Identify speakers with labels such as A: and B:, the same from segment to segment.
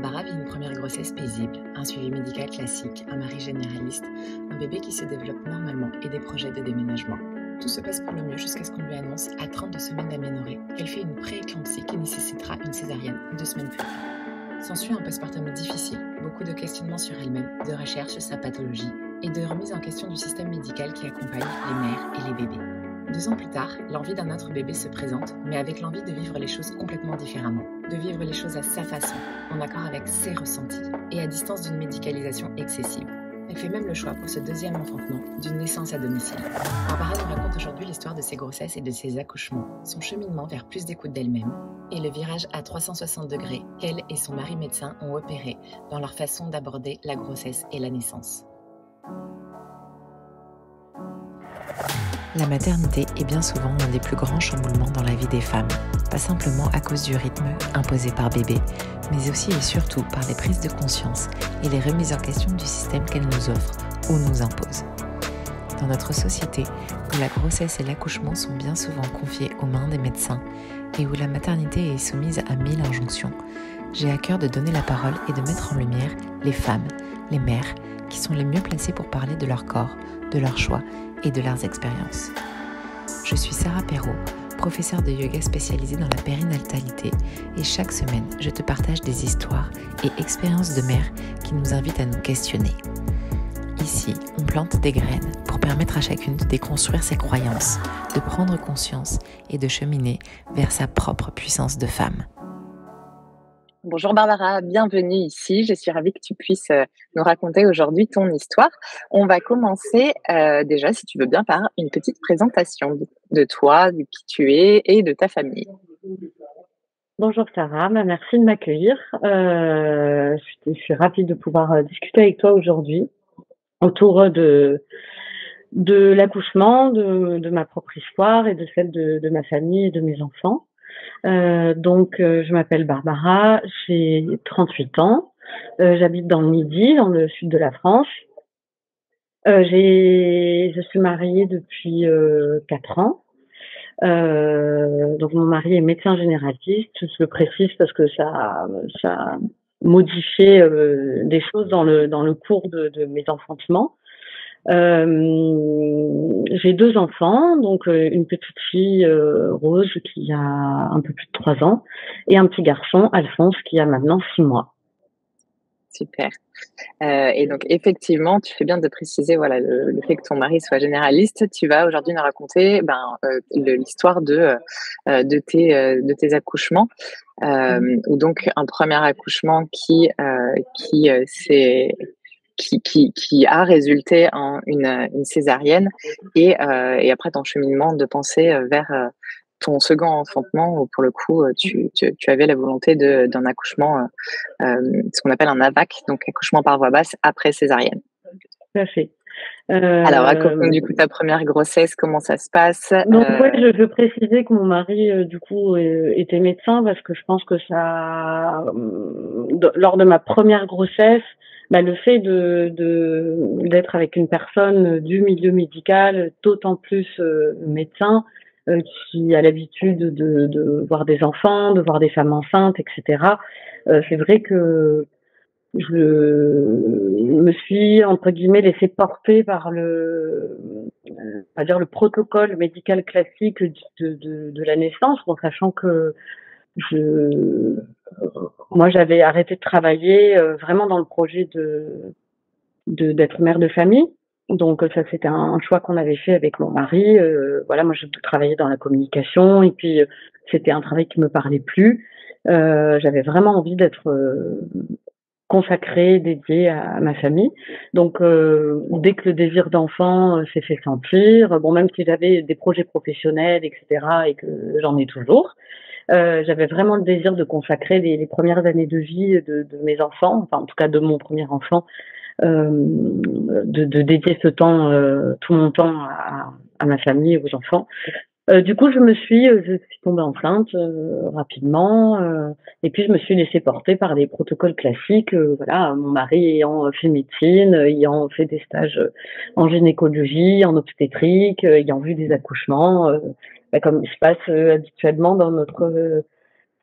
A: Barbara vit une première grossesse paisible, un suivi médical classique, un mari généraliste, un bébé qui se développe normalement et des projets de déménagement. Tout se passe pour le mieux jusqu'à ce qu'on lui annonce, à 32 semaines d'aménorrhée, qu'elle fait une prééclampsie qui nécessitera une césarienne 2 semaines plus tard. S'ensuit un postpartum difficile, beaucoup de questionnements sur elle-même, de recherches sur sa pathologie et de remise en question du système médical qui accompagne les mères et les bébés. 2 ans plus tard, l'envie d'un autre bébé se présente, mais avec l'envie de vivre les choses complètement différemment, de vivre les choses à sa façon, en accord avec ses ressentis, et à distance d'une médicalisation excessive. Elle fait même le choix pour ce deuxième enfantement d'une naissance à domicile. Barbara nous raconte aujourd'hui l'histoire de ses grossesses et de ses accouchements, son cheminement vers plus d'écoute d'elle-même, et le virage à 360 degrés qu'elle et son mari médecin ont opéré dans leur façon d'aborder la grossesse et la naissance.
B: La maternité est bien souvent l'un des plus grands chamboulements dans la vie des femmes, pas simplement à cause du rythme imposé par bébé, mais aussi et surtout par les prises de conscience et les remises en question du système qu'elle nous offre ou nous impose. Dans notre société, où la grossesse et l'accouchement sont bien souvent confiés aux mains des médecins et où la maternité est soumise à 1000 injonctions, j'ai à cœur de donner la parole et de mettre en lumière les femmes, les mères, qui sont les mieux placées pour parler de leur corps, de leurs choix et de leurs expériences. Je suis Sarah Perrault, professeure de yoga spécialisée dans la périnatalité, et chaque semaine, je te partage des histoires et expériences de mères qui nous invitent à nous questionner. Ici, on plante des graines pour permettre à chacune de déconstruire ses croyances, de prendre conscience et de cheminer vers sa propre puissance de femme.
C: Bonjour Barbara, bienvenue ici. Je suis ravie que tu puisses nous raconter aujourd'hui ton histoire. On va commencer déjà, si tu veux bien, par une petite présentation de toi, de qui tu es et de ta famille.
D: Bonjour Sarah, merci de m'accueillir. Je suis ravie de pouvoir discuter avec toi aujourd'hui autour de l'accouchement, de ma propre histoire et de celle de ma famille et de mes enfants. Je m'appelle Barbara, j'ai 38 ans, j'habite dans le Midi, dans le sud de la France. Je suis mariée depuis 4 ans. Donc mon mari est médecin généraliste, je le précise parce que ça a modifié des choses dans le cours de mes enfantements. J'ai 2 enfants, donc une petite fille Rose qui a un peu plus de 3 ans et un petit garçon Alphonse qui a maintenant 6 mois.
C: Super. Et donc effectivement, tu fais bien de préciser voilà, le fait que ton mari soit généraliste. Tu vas aujourd'hui nous raconter l'histoire de tes accouchements, ou donc un premier accouchement qui a résulté en une césarienne et après ton cheminement de pensée vers ton second enfantement où pour le coup tu avais la volonté d'un accouchement, ce qu'on appelle un AVAC, donc accouchement par voie basse après césarienne.
D: Tout à fait.
C: Alors raconte-nous du coup ta première grossesse, comment ça se passe.
D: Donc ouais, je veux préciser que mon mari était médecin parce que je pense que ça, lors de ma première grossesse, le fait d'être avec une personne du milieu médical, d'autant plus médecin, qui a l'habitude de voir des enfants, de voir des femmes enceintes, etc. C'est vrai que je me suis, entre guillemets, laissée porter par le protocole médical classique de la naissance, en sachant que moi, j'avais arrêté de travailler vraiment dans le projet d'être mère de famille. Donc ça, c'était un choix qu'on avait fait avec mon mari. Moi, je travaillais dans la communication et puis c'était un travail qui me parlait plus. J'avais vraiment envie d'être consacrée, dédiée à ma famille. Donc dès que le désir d'enfant s'est fait sentir, même si j'avais des projets professionnels, etc., et que j'en ai toujours, j'avais vraiment le désir de consacrer les premières années de vie de mes enfants, enfin en tout cas de mon premier enfant, de dédier ce temps, tout mon temps à ma famille et aux enfants. Du coup, je suis tombée enceinte rapidement, et puis je me suis laissée porter par les protocoles classiques. Mon mari ayant fait médecine, ayant fait des stages en gynécologie, en obstétrique, ayant vu des accouchements, comme il se passe habituellement dans notre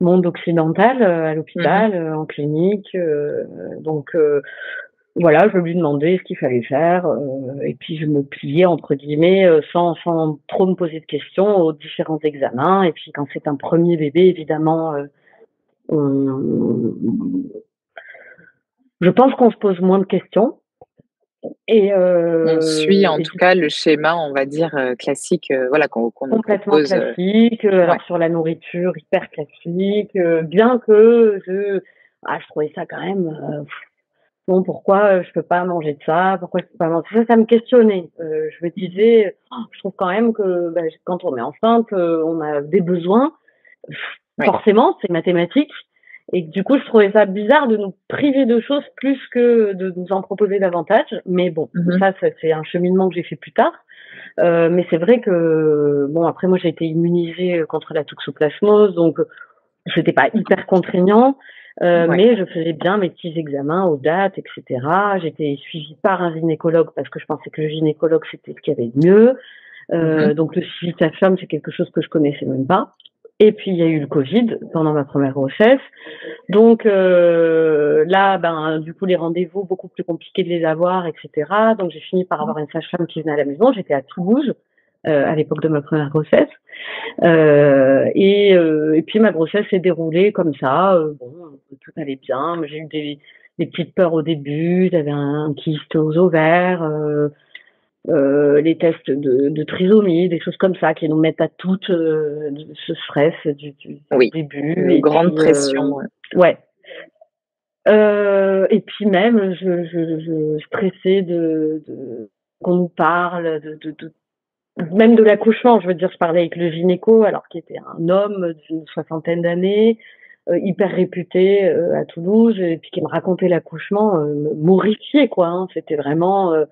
D: monde occidental, à
C: Mmh.
D: l'hôpital, en clinique, donc voilà, je lui demandais ce qu'il fallait faire, et puis je me pliais entre guillemets, sans trop me poser de questions aux différents examens. Et puis quand c'est un premier bébé, évidemment, on je pense qu'on se pose moins de questions et
C: On suit en
D: et
C: tout
D: du
C: cas le schéma, on va dire, classique, voilà, qu'on nous
D: complètement
C: propose,
D: classique,
C: ouais.
D: alors sur la nourriture, hyper classique, bien que je trouvais ça quand même, bon, pourquoi, je peux pas manger de ça? Pourquoi je peux pas manger ça? Ça me questionnait. Je me
C: Mmh.
D: disais: «Oh, je trouve quand même que, bah, quand on est enceinte, on a des besoins,
C: Oui.
D: forcément, c'est mathématique». Et que du coup, je trouvais ça bizarre de nous priver de choses plus que de nous en proposer davantage. Mais bon,
C: Mmh.
D: ça c'est un cheminement que j'ai fait plus tard. Mais c'est vrai que, bon, après moi j'ai été immunisée, contre la toxoplasmose, donc c'était pas hyper contraignant,
C: Ouais.
D: mais je faisais bien mes petits examens aux dates et cetera. J'étais suivie par un gynécologue parce que je pensais que le gynécologue, c'était ce qu'il y avait de mieux.
C: Mmh.
D: Donc le suivi de sage-femme, c'est quelque chose que je connaissais même pas. Et puis il y a eu le Covid pendant ma première grossesse. Donc là, ben, du coup, les rendez-vous, beaucoup plus compliqué de les avoir et cetera. Donc j'ai fini par avoir une sage-femme qui venait à la maison. J'étais à Toulouse, à l'époque de ma première grossesse. Et puis ma grossesse s'est déroulée comme ça, bon, tout allait bien, mais j'ai eu des petites peurs au début, j'avais un kyste aux ovaires, les tests de trisomie, des choses comme ça qui nous mettent à toutes, ce stress du
C: Oui,
D: début.
C: une
D: Et
C: grande
D: puis,
C: pression, ouais.
D: ouais, et puis même je stressais de qu'on nous parle de même de l'accouchement. Je veux dire, je parlais avec le gynéco, alors qu'il était un homme d'une soixantaine d'années, hyper réputé, à Toulouse, et puis qui me racontait l'accouchement, m'horrifiait, quoi, hein. C'était vraiment, heu,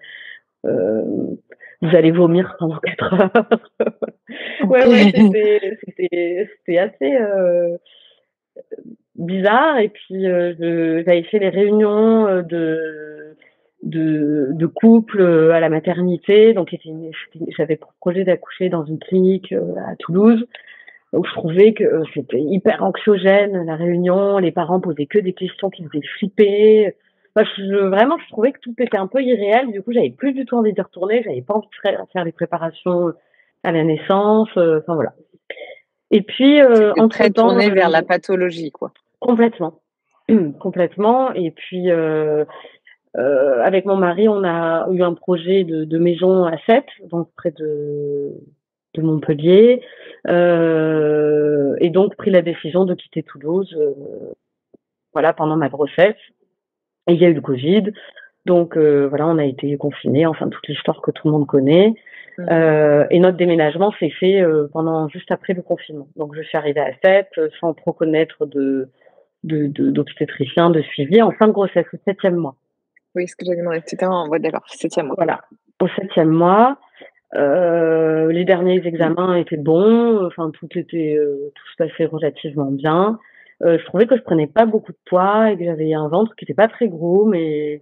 D: vous allez vomir pendant 4 heures. Ouais, ouais,
C: OK.
D: c'était assez, bizarre. Et puis, j'avais fait les réunions, de couple, à la maternité. Donc j'avais pour projet d'accoucher dans une clinique, à Toulouse, où je trouvais que, c'était hyper anxiogène la réunion. Les parents posaient que des questions qui me faisaient flipper. Enfin, vraiment, je trouvais que tout était un peu irréel. Du coup, j'avais plus du tout envie d'y retourner. J'avais pas envie de faire les préparations à la naissance, enfin voilà. Et puis,
C: C'était
D: entre
C: très
D: temps,
C: tourné vers la pathologie, quoi.
D: complètement. Complètement. Et puis, avec mon mari, on a eu un projet de maison à Sète, donc près de Montpellier, et donc pris la décision de quitter Toulouse, voilà, pendant ma grossesse. Et il y a eu le Covid, donc voilà, on a été confinés, enfin toute l'histoire que tout le monde connaît.
C: Mmh.
D: Et notre déménagement s'est fait, pendant juste après le confinement. Donc je suis arrivée à Sète, sans trop connaître d'obstétricien, de suivi, en fin de grossesse, au 7e mois.
C: Oui, ce que j'avais demandé. C'était en ouais, d'accord, 7e mois.
D: Voilà, au 7e mois. Les derniers examens étaient bons, enfin tout se passait relativement bien. Je trouvais que je prenais pas beaucoup de poids et que j'avais un ventre qui était pas très gros, mais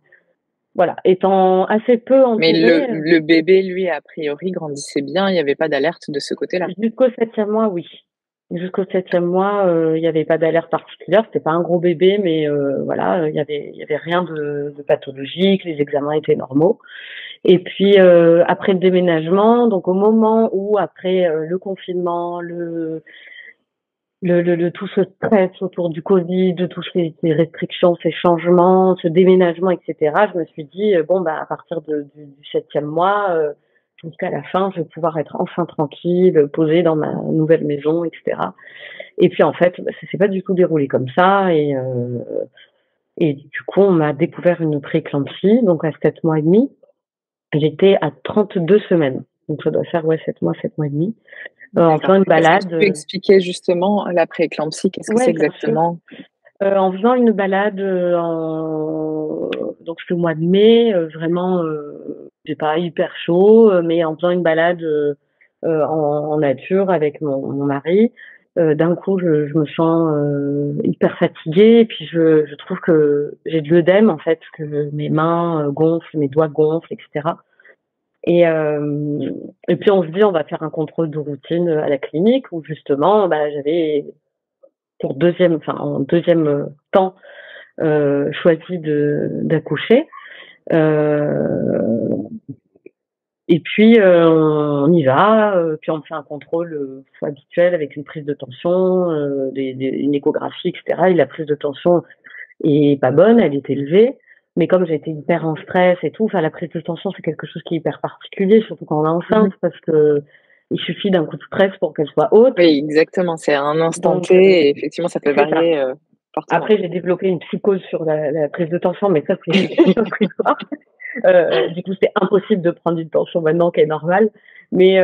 D: voilà, étant assez peu
C: Mais
D: entourée,
C: le bébé, lui, a priori, grandissait bien, il y avait pas d'alerte de ce côté-là?
D: jusqu'au 7e mois, oui. Jusqu'au 7e mois, il y avait pas d'alerte particulière. C'était pas un gros bébé, mais voilà, il y avait rien de pathologique, les examens étaient normaux. Et puis, après le déménagement, donc au moment où après, le confinement, tout ce stress autour du Covid, de toutes ces restrictions, ces changements, ce déménagement et cetera, je me suis dit: «Bon, bah, à partir du 7e mois, jusqu'à la fin, je vais pouvoir être enfin tranquille, posée dans ma nouvelle maison et cetera». Et puis en fait, bah, ça s'est pas du tout déroulé comme ça. Et du coup, on m'a découvert une prééclampsie, donc à 7 mois et demi. J'étais à 32 semaines, donc ça doit faire, ouais, 7 mois, 7 mois et demi, en
C: D'accord.
D: faisant une
C: Est-ce que tu
D: balade,
C: peux expliquer justement la prééclampsie? Qu'est-ce que c'est
D: ouais, bien sûr,
C: exactement?
D: en faisant une balade, donc c'était au mois de mai, vraiment, il pas hyper chaud, mais en faisant une balade, en nature avec mon mari, d'un coup je me sens, hyper fatiguée. Et puis je trouve que j'ai de l'œdème, en fait, que mes mains, gonflent, mes doigts gonflent et cetera. Et puis on se dit: «On va faire un contrôle de routine, à la clinique», où justement, bah, j'avais en deuxième temps, choisi d'accoucher. Et puis on y va, puis on fait un contrôle habituel avec une prise de tension, une échographie, etc. Et la prise de tension est pas bonne, elle est élevée. Mais comme j'ai été hyper en stress et tout, la prise de tension, c'est quelque chose qui est hyper particulier, surtout quand on est enceinte, parce que il suffit d'un coup de stress pour qu'elle soit haute.
C: Oui, exactement. C'est un instant
D: Donc,
C: T et effectivement, ça peut varier fortement.
D: Après, j'ai développé une psychose sur la prise de tension, mais ça, c'est une autre histoire. Du coup, c'est impossible de prendre une tension maintenant qui est normale. Mais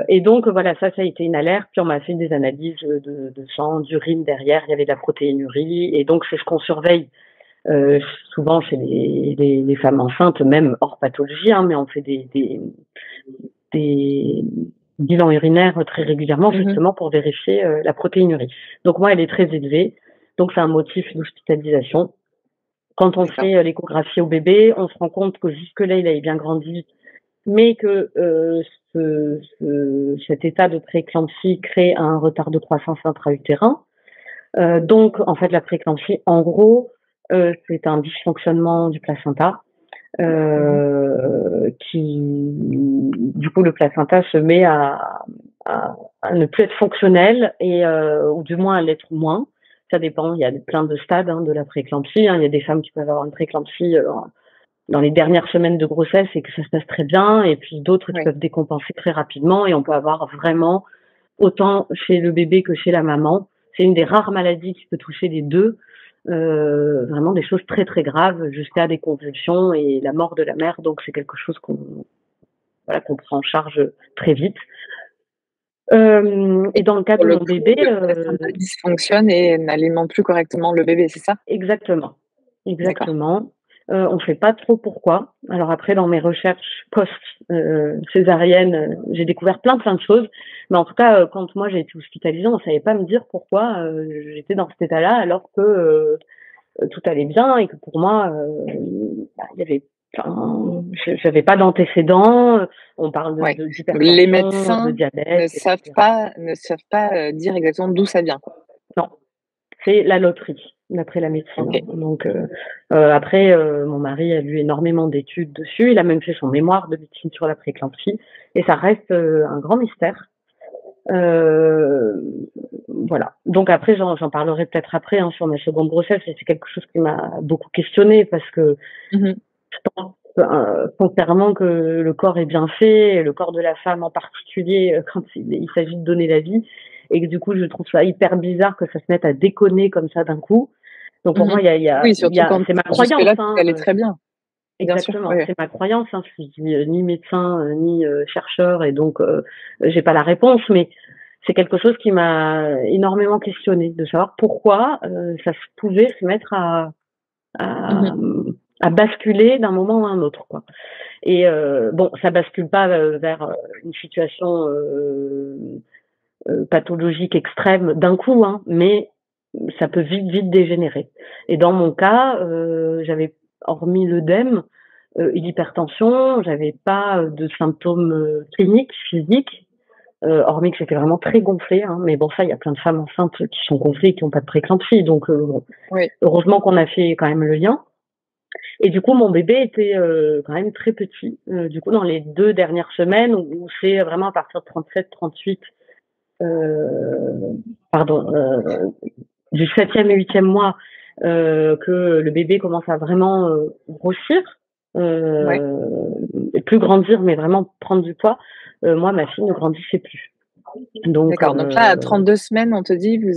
D: et donc voilà, ça a été une alerte. Puis on m'a fait des analyses de sang, d'urine derrière. Il y avait de la protéinurie, et donc c'est ce qu'on surveille souvent chez les femmes enceintes, même hors pathologie. Hein, mais on fait des bilans urinaires très régulièrement, justement pour vérifier la protéinurie. Donc moi, elle est très élevée, donc c'est un motif d'hospitalisation. Quand on fait l'échographie au bébé, on se rend compte que jusque-là, il avait bien grandi, mais que cet état de prééclampsie crée un retard de croissance intra-utérin. Donc, en fait, la prééclampsie, en gros, c'est un dysfonctionnement du placenta. Du coup, le placenta se met à ne plus être fonctionnel, ou du moins à l'être moins. Ça dépend, il y a plein de stades de la prééclampsie. Il y a des femmes qui peuvent avoir une prééclampsie dans les dernières semaines de grossesse et que ça se passe très bien, et puis d'autres qui peuvent décompenser très rapidement, et on peut avoir vraiment, autant chez le bébé que chez la maman, c'est une des rares maladies qui peut toucher les deux, vraiment des choses très très graves, jusqu'à des convulsions et la mort de la mère. Donc c'est quelque chose qu'on prend en charge très vite. Et dans le cas de mon bébé,
C: le placenta dysfonctionne et n'alimente plus correctement le bébé, c'est ça?
D: Exactement. On ne sait pas trop pourquoi. Alors après, dans mes recherches post-césarienne, j'ai découvert plein de choses. Mais en tout cas, quand moi j'ai été hospitalisée, on ne savait pas me dire pourquoi j'étais dans cet état-là, alors que tout allait bien, et que pour moi, j'avais pas d'antécédents. On parle d'hypertension,
C: les médecins
D: de diabète.
C: ne savent pas dire exactement d'où ça vient, quoi.
D: Non, c'est la loterie, d'après la médecine.
C: Okay.
D: Donc après, mon mari a lu énormément d'études dessus. Il a même fait son mémoire de médecine sur la prééclampsie, et ça reste un grand mystère. Voilà. Donc après, j'en parlerai peut-être après sur ma seconde grossesse, et c'est quelque chose qui m'a beaucoup questionnée, parce que je pense sincèrement que le corps est bien fait, et le corps de la femme en particulier, quand il s'agit de donner la vie, et que du coup, je trouve ça hyper bizarre que ça se mette à déconner comme ça d'un coup. Donc pour moi, c'est ma croyance.
C: Là, elle est très bien.
D: Exactement, c'est ma croyance. Je suis ni médecin ni chercheur, et donc j'ai pas la réponse, mais c'est quelque chose qui m'a énormément questionnée, de savoir pourquoi ça pouvait se mettre à basculer d'un moment à un autre, quoi. Et bon, ça bascule pas vers une situation pathologique extrême d'un coup, mais ça peut vite dégénérer. Et dans mon cas, j'avais, hormis l'œdème et l'hypertension, j'avais pas de symptômes cliniques, physiques, hormis que j'étais vraiment très gonflée. Mais bon, ça, il y a plein de femmes enceintes qui sont gonflées et qui n'ont pas de prééclampsie. Donc, heureusement qu'on a fait quand même le lien. Et du coup, mon bébé était quand même très petit. Du coup, dans les 2 dernières semaines, où c'est vraiment à partir de 37, 38, du 7e et 8e mois, que le bébé commence à vraiment grossir, plus grandir, mais vraiment prendre du poids. Moi, ma fille ne grandissait plus.
C: D'accord. Donc là, à 32 semaines, on te dit, vous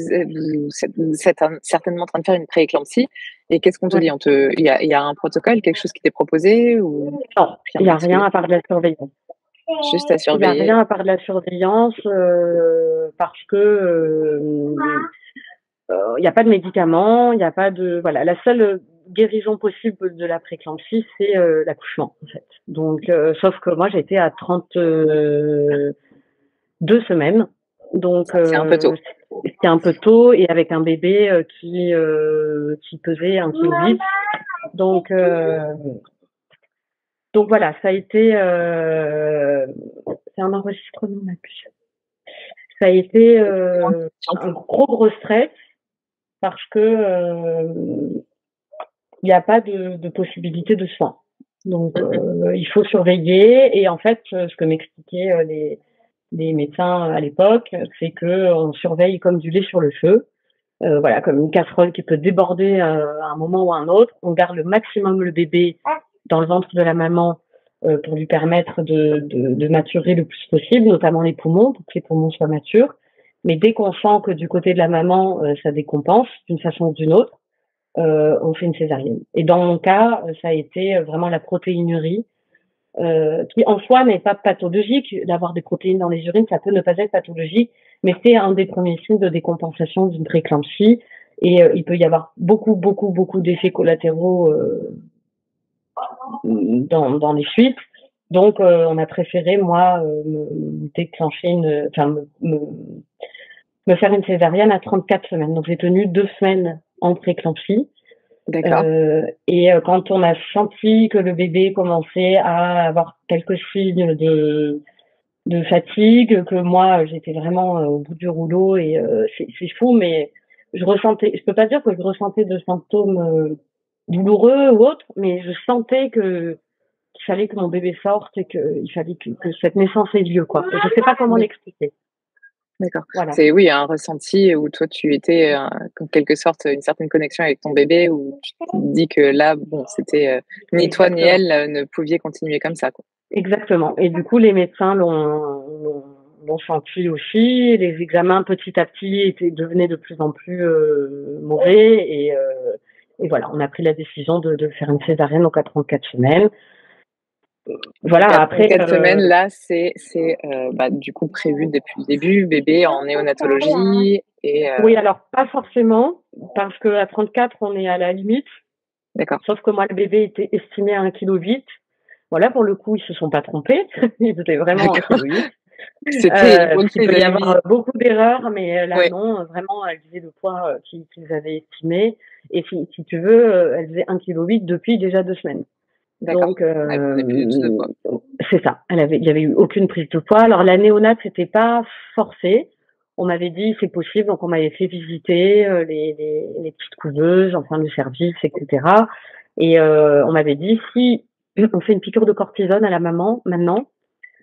C: êtes certainement en train de faire une prééclampsie. Et qu'est-ce qu'on te dit? Il y a un protocole, quelque chose qui t'est proposé, ou...
D: Non, il n'y a rien à part de la surveillance.
C: Juste à surveiller.
D: Il n'y a rien à part de la surveillance, parce que il n'y a pas de médicaments, il n'y a pas de... Voilà, la seule guérison possible de la prééclampsie, c'est l'accouchement, en fait. Donc, sauf que moi, j'étais à 32 semaines. Donc,
C: c'est un peu tôt.
D: C'était un peu tôt, et avec un bébé qui pesait 1,8 kg. Donc voilà, ça a été... c'est un enregistrement, ma puce. Ça a été un gros stress. parce que il n'y a pas de possibilité de soins. Donc, il faut surveiller. Et en fait, ce que m'expliquaient les médecins à l'époque, c'est qu'on surveille comme du lait sur le feu. Voilà, comme une casserole qui peut déborder à un moment ou à un autre. On garde le maximum le bébé dans le ventre de la maman pour lui permettre de maturer le plus possible, notamment les poumons, pour que les poumons soient matures. Mais dès qu'on sent que du côté de la maman, ça décompense d'une façon ou d'une autre, on fait une césarienne. Et dans mon cas, ça a été vraiment la protéinurie, qui en soi n'est pas pathologique. D'avoir des protéines dans les urines, ça peut ne pas être pathologique, mais c'est un des premiers signes de décompensation d'une prééclampsie. Et il peut y avoir beaucoup d'effets collatéraux dans les suites. Donc, on a préféré, moi, me déclencher me faire une césarienne à 34 semaines. Donc, j'ai tenu 2 semaines en prééclampsie.
C: D'accord.
D: Et quand on a senti que le bébé commençait à avoir quelques signes de fatigue, que moi j'étais vraiment au bout du rouleau, et c'est fou, mais je peux pas dire que je ressentais de symptômes douloureux ou autres, mais je sentais qu'il fallait que mon bébé sorte et qu'il fallait que cette naissance ait lieu, quoi. Je sais pas comment l'expliquer.
C: D'accord.
D: Voilà.
C: C'est oui, un ressenti où toi tu étais en quelque sorte une certaine connexion avec ton bébé, où tu te dis que là, bon, c'était ni toi ni elle ne pouviez continuer comme ça, quoi.
D: Exactement. Et du coup, les médecins l'ont senti aussi. Les examens petit à petit devenaient de plus en plus mauvais, et voilà, on a pris la décision de faire une césarienne donc à 34 semaines. Voilà,
C: donc,
D: après
C: 4 semaines, là, c'est du coup prévu depuis le début, bébé en néonatologie et
D: Oui, alors pas forcément, parce qu'à 34, on est à la limite.
C: D'accord.
D: Sauf que moi, le bébé était estimé à 1,8 kg. Voilà, pour le coup, ils se sont pas trompés. Ils étaient vraiment 1,8 kg.
C: C'était
D: il peut y avoir beaucoup d'erreurs, mais là,
C: Oui.
D: non, vraiment, elle disait le poids qu'ils avaient estimé. Et si tu veux, elle faisait 1,8 kg depuis déjà 2 semaines. Donc, c'est ça. Il y avait eu aucune prise de poids. Alors, la néonate, c'était pas forcé. On m'avait dit c'est possible, donc on m'avait fait visiter les petites couveuses, enfin le service, etc. Et on m'avait dit si on fait une piqûre de cortisone à la maman maintenant,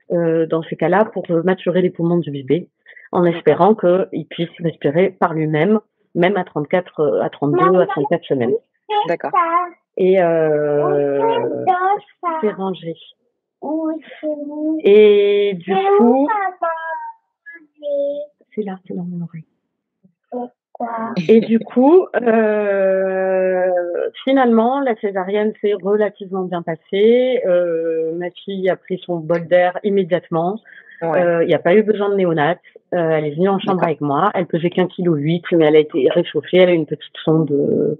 D: dans ces cas-là, pour maturer les poumons du bébé, en espérant qu'il puisse respirer par lui-même, même à 32, à 34 semaines.
C: D'accord.
D: Et c'est rangé. Et du coup, c'est là, c'est dans mon oreille. Et du coup, finalement, la césarienne s'est relativement bien passée. Ma fille a pris son bol d'air immédiatement. Il n'y a pas eu besoin de néonate. Elle est venue en chambre avec moi. Elle pesait qu'1,8 kg, mais elle a été réchauffée. Elle a eu une petite sonde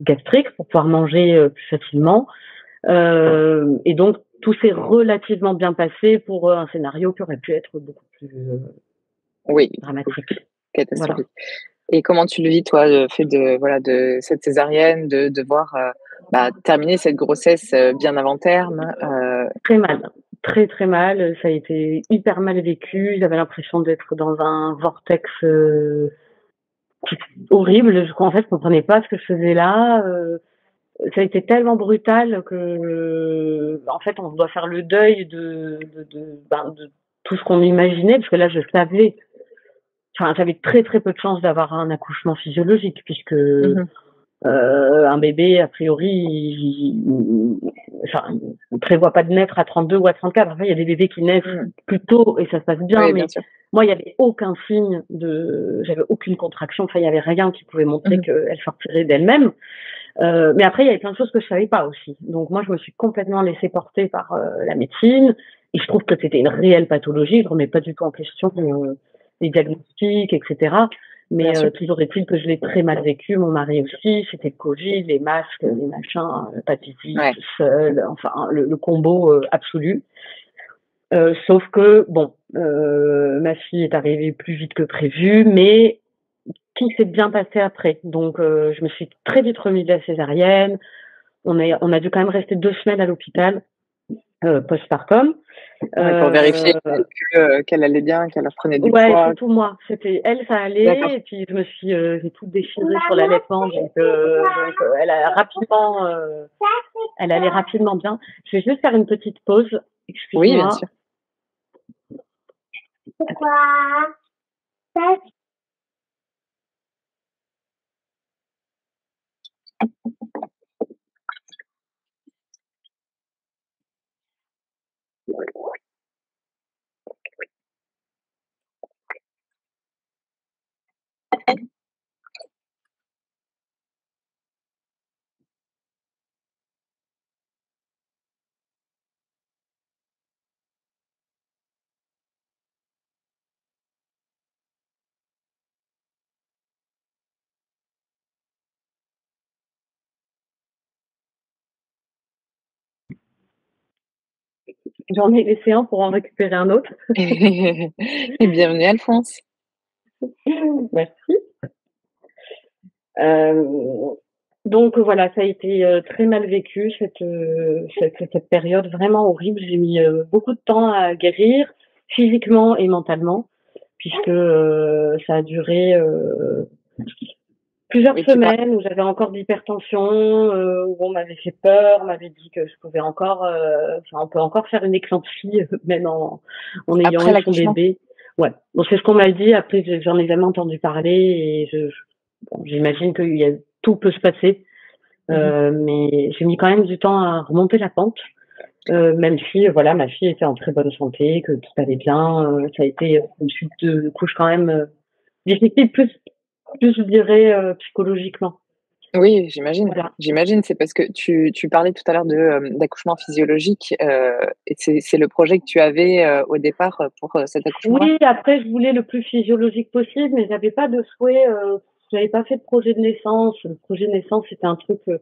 D: gastrique pour pouvoir manger plus facilement. Et donc, tout s'est relativement bien passé pour un scénario qui aurait pu être beaucoup plus dramatique.
C: Catastrophique. Voilà. Et comment tu le vis, toi, le fait de cette césarienne, de devoir terminer cette grossesse bien avant terme?
D: Très mal. Très, très mal. Ça a été hyper mal vécu. J'avais l'impression d'être dans un vortex horrible. En fait, je comprenais pas ce que je faisais là. Ça a été tellement brutal que, en fait, on doit faire le deuil de tout ce qu'on imaginait, parce que là, j'avais très très peu de chance d'avoir un accouchement physiologique, puisque un bébé, a priori, il prévoit pas de naître à 32 ou à 34. Enfin, il y a des bébés qui naissent plus tôt et ça se passe bien, mais moi, il y avait aucun signe j'avais aucune contraction. Enfin, il y avait rien qui pouvait montrer qu'elle sortirait d'elle-même. Mais après, il y avait plein de choses que je savais pas aussi. Donc moi, je me suis complètement laissée porter par la médecine, et je trouve que c'était une réelle pathologie. Je remets pas du tout en question les diagnostics, etc. Mais toujours est-il que je l'ai très mal vécu. Mon mari aussi, c'était le Covid, les masques, les machins, pas de visite, seul, enfin le combo absolu. Sauf que bon, ma fille est arrivée plus vite que prévu, mais tout s'est bien passé après. Donc, je me suis très vite remise de la césarienne. On a dû quand même rester 2 semaines à l'hôpital postpartum.
C: Ouais, pour vérifier qu'elle allait bien, qu'elle reprenait du
D: Ouais,
C: poids.
D: surtout moi. C'était elle, ça
C: D'accord.
D: allait, et puis j'ai tout déchiré sur l'allaitement, donc elle elle allait rapidement bien. Je vais juste faire une petite pause.
C: Oui, bien
D: Excuse-moi.
C: sûr.
D: J'en ai laissé un pour en récupérer un autre.
C: Et bienvenue Alphonse.
D: Merci. Donc voilà, ça a été très mal vécu cette période vraiment horrible. J'ai mis beaucoup de temps à guérir physiquement et mentalement, puisque ça a duré plusieurs semaines où j'avais encore de l'hypertension, où on m'avait fait peur, on m'avait dit que je pouvais encore, on peut encore faire une éclampsie même en ayant
C: Après
D: eu son bébé. Ouais, bon, c'est ce qu'on m'a dit. Après, j'en ai jamais entendu parler, et j'imagine que tout peut se passer, mais j'ai mis quand même du temps à remonter la pente, même si voilà, ma fille était en très bonne santé, que tout allait bien. Ça a été une suite de couches quand même difficile, plus je dirais psychologiquement.
C: Oui, j'imagine.
D: Voilà.
C: J'imagine, c'est parce que tu parlais tout à l'heure d'accouchement physiologique, et c'est le projet que tu avais au départ pour cet accouchement-là?
D: Oui, après je voulais le plus physiologique possible, mais j'avais pas de souhait. J'avais pas fait de projet de naissance. Le projet de naissance, c'était un truc que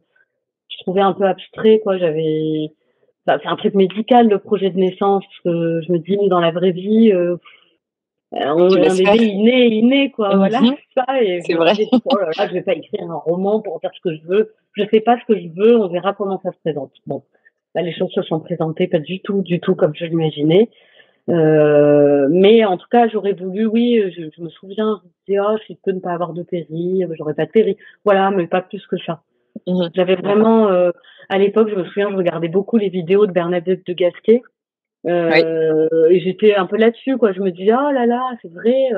D: je trouvais un peu abstrait, quoi. C'est un truc médical, le projet de naissance, parce que je me dis, dans la vraie vie,
C: Tu
D: un
C: laisses
D: bébé,
C: faire?
D: il naît, quoi. Voilà, c'est ça. Et je
C: C'est
D: me
C: vrai.
D: disais, oh là là, je vais pas écrire un roman pour faire ce que je veux. Je sais pas ce que je veux, on verra comment ça se présente. Bon, là, les choses se sont présentées pas du tout comme je l'imaginais. Mais en tout cas, j'aurais voulu, oui, je me souviens, je me disais, oh, si je peux ne pas avoir de péri, j'aurais pas de péri. Voilà, mais pas plus que ça. J'avais vraiment, à l'époque, je me souviens, je regardais beaucoup les vidéos de Bernadette de Gasquet. Et j'étais un peu là-dessus, quoi. Je me dis, oh là là, c'est vrai,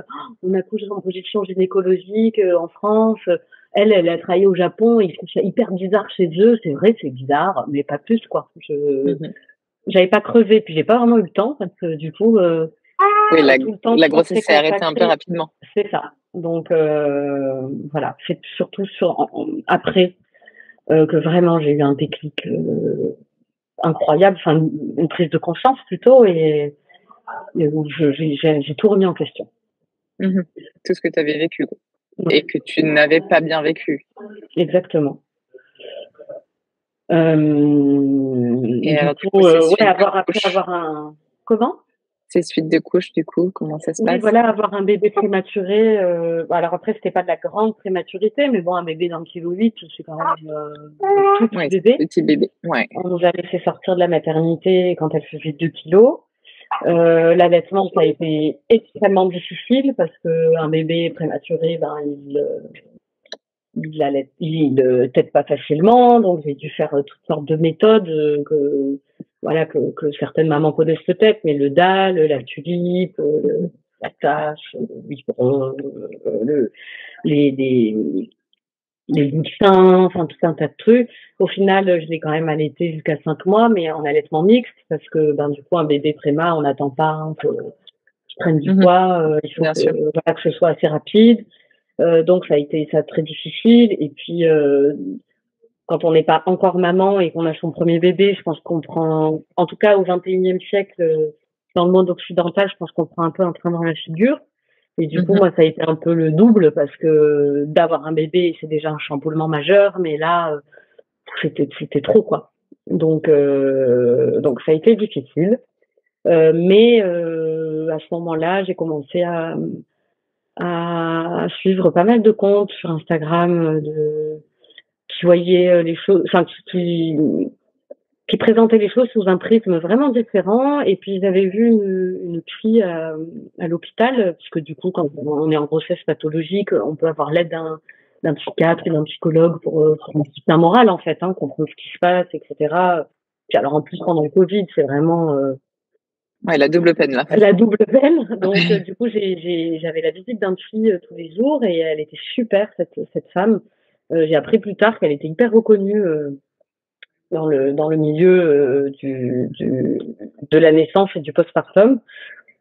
D: on accouche en projection gynécologique en France. Elle a travaillé au Japon, et ils trouvent ça hyper bizarre chez eux. C'est vrai, c'est bizarre, mais pas plus, quoi. J'avais pas creusé, puis j'ai pas vraiment eu le temps, parce que du coup,
C: Oui,
D: tout le temps
C: la
D: que on
C: grossesse
D: s'est
C: s'est arrêtée un peu
D: consacré,
C: rapidement.
D: c'est ça. Donc voilà, c'est surtout après que vraiment j'ai eu un déclic incroyable, enfin une prise de conscience plutôt, et où j'ai tout remis en question.
C: Tout ce que tu avais vécu
D: Ouais.
C: et que tu n'avais pas bien vécu.
D: Exactement.
C: Et alors,
D: du coup,
C: après
D: avoir un... Comment?
C: Ces suites de couches, du coup, comment ça se
D: Oui,
C: passe?
D: voilà, avoir un bébé prématuré. Alors après, c'était pas de la grande prématurité, mais bon, un bébé d'1,8 kg, c'est quand même un tout petit bébé.
C: Petit bébé, ouais.
D: On nous a laissé sortir de la maternité quand elle faisait 2 kilos. L'allaitement, ça a été extrêmement difficile parce que un bébé prématuré, il tète pas facilement, donc j'ai dû faire toutes sortes de méthodes que certaines mamans connaissent peut-être, mais le dalle, la tulipe, la tâche, le biberon, les bouts de sein, enfin tout un tas de trucs. Au final, je l'ai quand même allaité jusqu'à 5 mois, mais en allaitement mixte, parce que du coup un bébé préma, on n'attend pas que je prenne du poids, il faut que ce soit assez rapide. Donc ça a été très difficile. Et puis quand on n'est pas encore maman et qu'on a son premier bébé, je pense qu'on prend, en tout cas au XXIe siècle, dans le monde occidental, je pense qu'on prend un peu un train dans la figure. Et du coup, moi, ça a été un peu le double, parce que d'avoir un bébé, c'est déjà un chamboulement majeur, mais là, c'était trop, quoi. Donc ça a été difficile. Mais à ce moment-là, j'ai commencé à suivre pas mal de comptes sur Instagram qui voyaient les choses, enfin qui qui présentait les choses sous un prisme vraiment différent. Et puis j'avais vu une fille à l'hôpital, puisque du coup, quand on est en grossesse pathologique, on peut avoir l'aide d'un psychiatre et d'un psychologue pour un soutien moral, en fait, comprendre ce qui se passe, etc. Puis alors en plus, pendant le Covid, c'est vraiment
C: Ouais, la double peine là.
D: la double peine. Donc du coup, j'avais la visite d'un psy tous les jours et elle était super, cette femme. J'ai appris plus tard qu'elle était hyper reconnue dans le milieu de la naissance et du postpartum.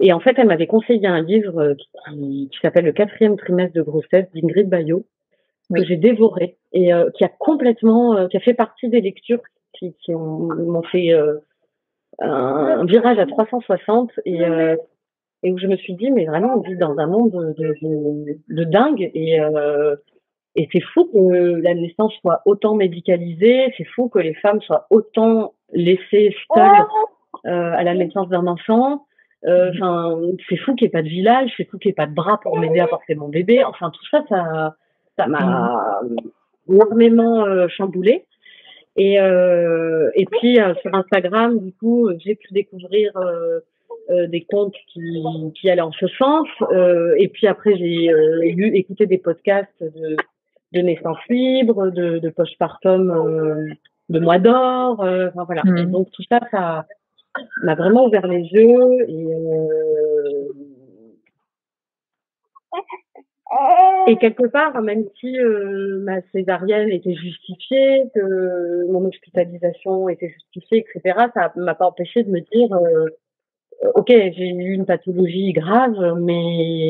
D: Et en fait, elle m'avait conseillé un livre qui s'appelle Le 4e trimestre de grossesse d'Ingrid Baillot, que j'ai dévoré et qui a fait partie des lectures qui m'ont fait un virage à 360 et où je me suis dit, mais vraiment, on vit dans un monde de dingue et c'est fou que la naissance soit autant médicalisée, c'est fou que les femmes soient autant laissées seules à la naissance d'un enfant. Enfin, c'est fou qu'il n'y ait pas de village, c'est fou qu'il n'y ait pas de bras pour m'aider à porter mon bébé. Enfin, tout ça, ça m'a énormément chamboulée. Et puis sur Instagram, du coup, j'ai pu découvrir des comptes qui allaient en ce sens. Et puis après, j'ai écouté des podcasts de naissance libre, de postpartum, de mois d'or. Enfin voilà. Et donc tout ça, ça m'a vraiment ouvert les yeux et quelque part, même si ma césarienne était justifiée, que mon hospitalisation était justifiée, etc., ça m'a pas empêché de me dire ok, j'ai eu une pathologie grave, mais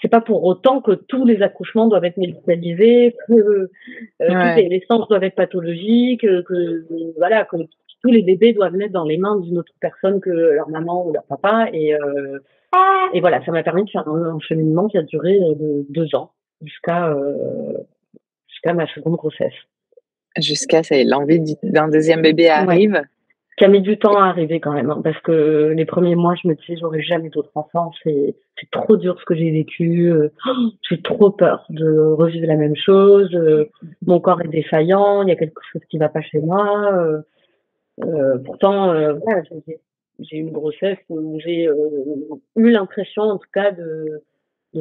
D: c'est pas pour autant que tous les accouchements doivent être médicalisés, que toutes les naissances doivent être pathologiques, que tous les bébés doivent naître dans les mains d'une autre personne que leur maman ou leur papa. Et voilà, ça m'a permis de faire un cheminement qui a duré 2 ans jusqu'à ma seconde grossesse.
C: Jusqu'à ça y est, l'envie d'un deuxième bébé arrive.
D: Ouais. Qui a mis du temps à arriver quand même, parce que les premiers mois, je me disais, j'aurais jamais d'autres enfants, c'est trop dur ce que j'ai vécu, j'ai trop peur de revivre la même chose, mon corps est défaillant, il y a quelque chose qui va pas chez moi. Pourtant, voilà, j'ai eu une grossesse où j'ai eu l'impression, en tout cas, de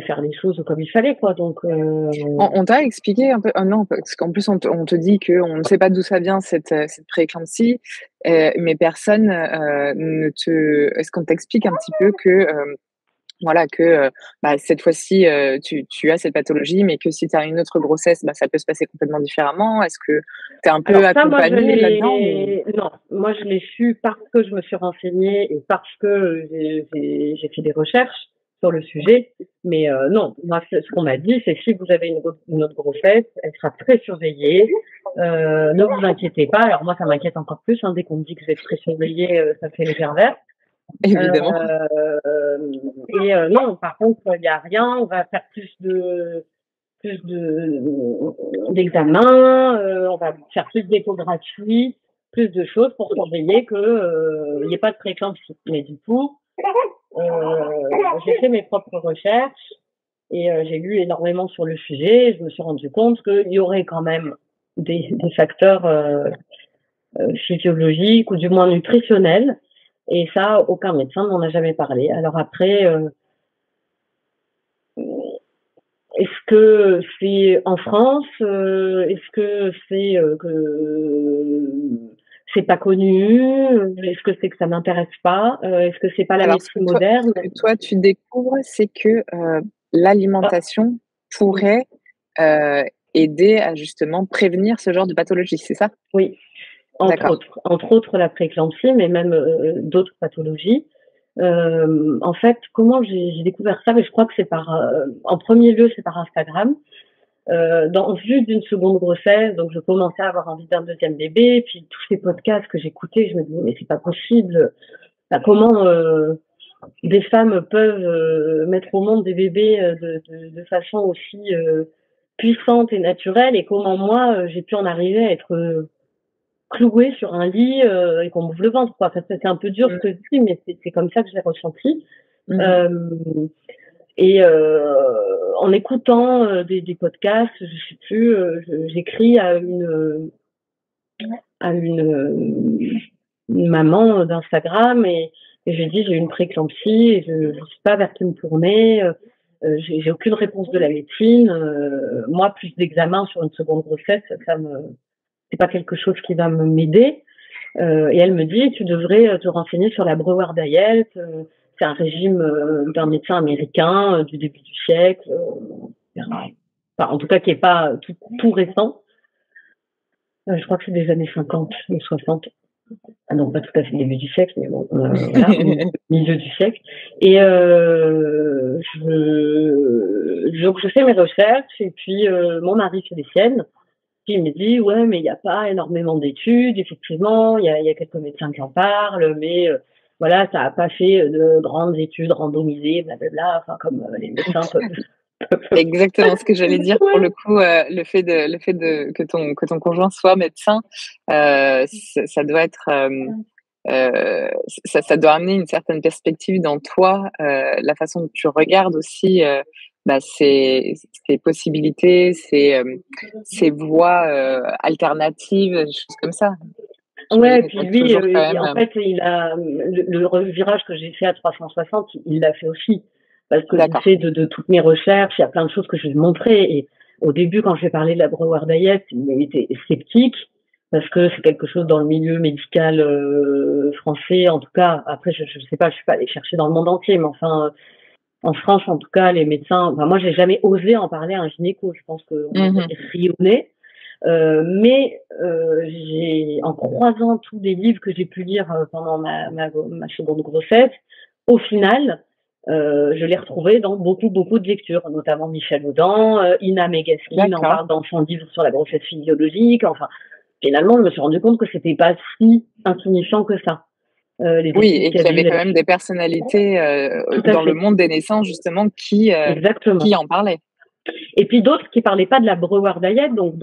D: faire les choses comme il fallait, quoi. Donc,
C: on t'a expliqué un peu, non, parce qu'en plus, on te dit qu'on ne sait pas d'où ça vient, cette prééclampsie, mais personne est-ce qu'on t'explique un petit peu que, voilà, que cette fois-ci, tu as cette pathologie, mais que si tu as une autre grossesse, ça peut se passer complètement différemment? Est-ce que tu es un peu accompagnée là-dedans?
D: Non, moi je l'ai su parce que je me suis renseignée et parce que j'ai fait des recherches sur le sujet. Mais non, moi ce qu'on m'a dit, c'est que si vous avez une autre grossesse, elle sera très surveillée. Ne vous inquiétez pas. Alors moi ça m'inquiète encore plus. Dès qu'on me dit que je vais être très surveillée, ça fait les pervers.
C: Évidemment.
D: Non, par contre, il n'y a rien. On va faire plus d'examens, on va faire plus d'échographie, plus de choses pour surveiller qu'il n'y ait pas de prééclampsie. Mais du coup, j'ai fait mes propres recherches et j'ai lu énormément sur le sujet. Je me suis rendu compte qu'il y aurait quand même des facteurs physiologiques ou du moins nutritionnels. Et ça, aucun médecin n'en a jamais parlé. Alors après, est-ce que c'est en France? Est-ce que c'est que c'est pas connu? Est-ce que c'est que ça m'intéresse pas? Est-ce que c'est pas la médecine moderne?
C: Ce que toi, tu découvres, c'est que l'alimentation pourrait aider à justement prévenir ce genre de pathologie, c'est ça?
D: Oui. Entre autres la prééclampsie, mais même d'autres pathologies. En fait, comment j'ai découvert ça? Mais je crois que c'est en premier lieu, c'est par Instagram. Dans vue d'une seconde grossesse, donc je commençais à avoir envie d'un deuxième bébé, puis tous ces podcasts que j'écoutais, je me disais mais c'est pas possible. Comment des femmes peuvent mettre au monde des bébés de façon aussi puissante et naturelle, et comment moi j'ai pu en arriver à être clouée sur un lit et qu'on m'ouvre le ventre, quoi. Enfin, c'est un peu dur ce que je dis, mais c'est comme ça que je l'ai ressenti. En écoutant des podcasts, je sais plus, j'écris à à une maman d'Instagram et j'ai dit j'ai une prééclampsie et je ne sais pas vers qui me tourner. J'ai aucune réponse de la médecine. Moi, plus d'examens sur une seconde grossesse, c'est pas quelque chose qui va m'aider. Et elle me dit, tu devrais te renseigner sur la Brewer Diet. C'est un régime d'un médecin américain du début du siècle. Enfin, en tout cas, qui est pas tout récent. Je crois que c'est des années 50 ou 60. Ah non, pas tout à fait début du siècle, mais bon, voilà, milieu du siècle. Et donc je fais mes recherches et puis mon mari fait les siennes. Puis il me dit ouais, mais il n'y a pas énormément d'études. Effectivement, il y a quelques médecins qui en parlent, mais voilà, ça n'a pas fait de grandes études randomisées, blablabla. Enfin, comme les médecins peuvent.
C: C'est exactement ce que j'allais dire. Pour le coup, le fait de que ton conjoint soit médecin, ça doit être ça doit amener une certaine perspective dans toi, la façon dont tu regardes aussi ces possibilités, ces voies alternatives, des choses comme ça.
D: Ouais, puis lui, en fait, il a le virage que j'ai fait à 360, il l'a fait aussi. Parce que du fait de toutes mes recherches, il y a plein de choses que je vais montrer. Et au début, quand je vais parler de la Brewer Diet, il était sceptique parce que c'est quelque chose dans le milieu médical français. En tout cas, après, je sais pas, je suis pas allée chercher dans le monde entier, mais enfin, en France, en tout cas, les médecins. Enfin, moi, j'ai jamais osé en parler à un gynéco. Je pense qu'on rionnait. Mais en croisant tous les livres que j'ai pu lire pendant ma seconde grossesse, au final, je l'ai retrouvé dans beaucoup de lectures, notamment Michel Audin, Ina Megaskin en parle dans son livre sur la grossesse physiologique. Enfin, finalement, je me suis rendu compte que c'était pas si insignifiant que ça.
C: Oui, et qu'il y avait quand même des personnalités dans le monde des naissances, justement, qui en parlaient.
D: Et puis d'autres qui parlaient pas de la Brewer Diet, donc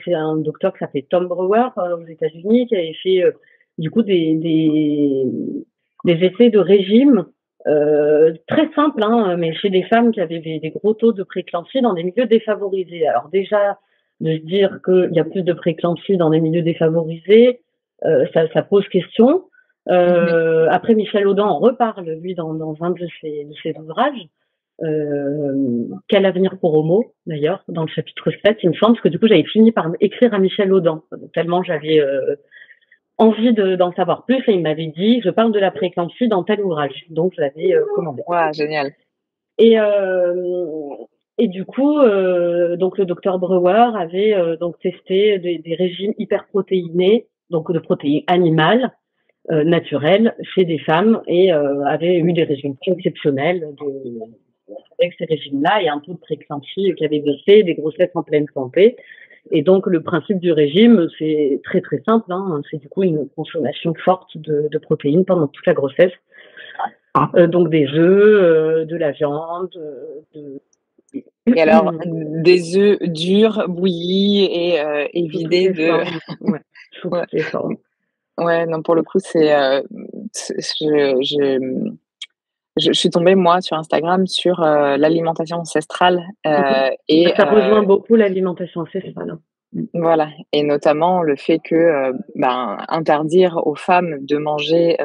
D: c'est un docteur qui s'appelait Tom Brewer aux États-Unis qui avait fait du coup des essais de régime très simples, hein, mais chez des femmes qui avaient des gros taux de prééclampsie dans des milieux défavorisés. Alors déjà de se dire qu'il y a plus de prééclampsie dans des milieux défavorisés, ça pose question. Après Michel Audin en reparle lui dans un de ses ouvrages. Quel avenir pour Homo, d'ailleurs, dans le chapitre 7, il me semble, parce que du coup, j'avais fini par écrire à Michel Audin, tellement j'avais envie d'en savoir plus, et il m'avait dit, je parle de la prééclampsie dans tel ouvrage, donc je l'avais commandé.
C: Ouais, génial.
D: Et du coup, donc le docteur Brewer avait donc testé des régimes hyperprotéinés, donc de protéines animales, naturelles, chez des femmes, et avait eu des régimes exceptionnels avec ces régimes-là et un taux de prééclampsie qui avait baissé, des grossesses en pleine santé. Et donc, le principe du régime, c'est très, très simple. C'est du coup une consommation forte de protéines pendant toute la grossesse. Donc, des œufs, de la viande.
C: Et alors, des œufs durs, bouillis et vidés de... Ouais, non, pour le coup, je suis tombée, moi, sur Instagram, sur l'alimentation ancestrale.
D: Et ça rejoint beaucoup l'alimentation ancestrale.
C: Voilà, et notamment le fait que interdire aux femmes de manger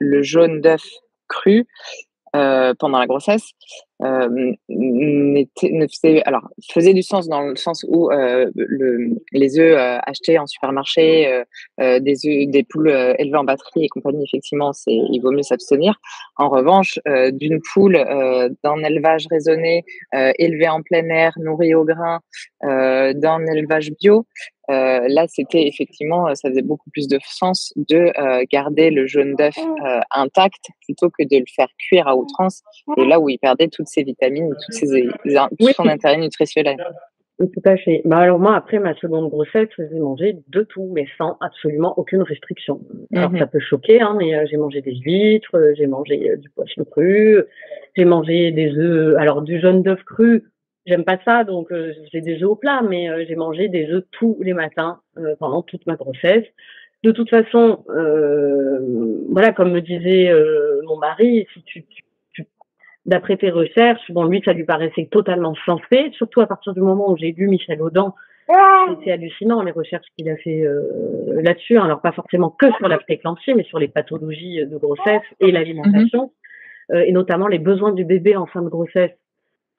C: le jaune d'œuf cru pendant la grossesse faisait du sens dans le sens où les œufs achetés en supermarché, des poules élevées en batterie et compagnie, effectivement, il vaut mieux s'abstenir. En revanche, d'une poule d'un élevage raisonné, élevée en plein air, nourrie au grain, d'un élevage bio, là, c'était effectivement, ça faisait beaucoup plus de sens de garder le jaune d'œuf intact plutôt que de le faire cuire à outrance, et là où il perdait toutes ses vitamines, tout son intérêt nutritionnel.
D: Tout à fait. Alors moi, après ma seconde grossesse, j'ai mangé de tout, mais sans absolument aucune restriction. Alors ça peut choquer, mais j'ai mangé des huîtres, j'ai mangé du poisson cru, j'ai mangé des œufs. Alors du jaune d'œuf cru, j'aime pas ça, donc j'ai des œufs au plat, mais j'ai mangé des œufs tous les matins pendant toute ma grossesse. De toute façon, voilà, comme me disait mon mari, si d'après tes recherches, bon, lui, ça lui paraissait totalement sensé, surtout à partir du moment où j'ai lu Michel Audin, C'est hallucinant les recherches qu'il a fait là-dessus. Alors pas forcément que sur la prééclampsie, mais sur les pathologies de grossesse et l'alimentation, et notamment les besoins du bébé en fin de grossesse,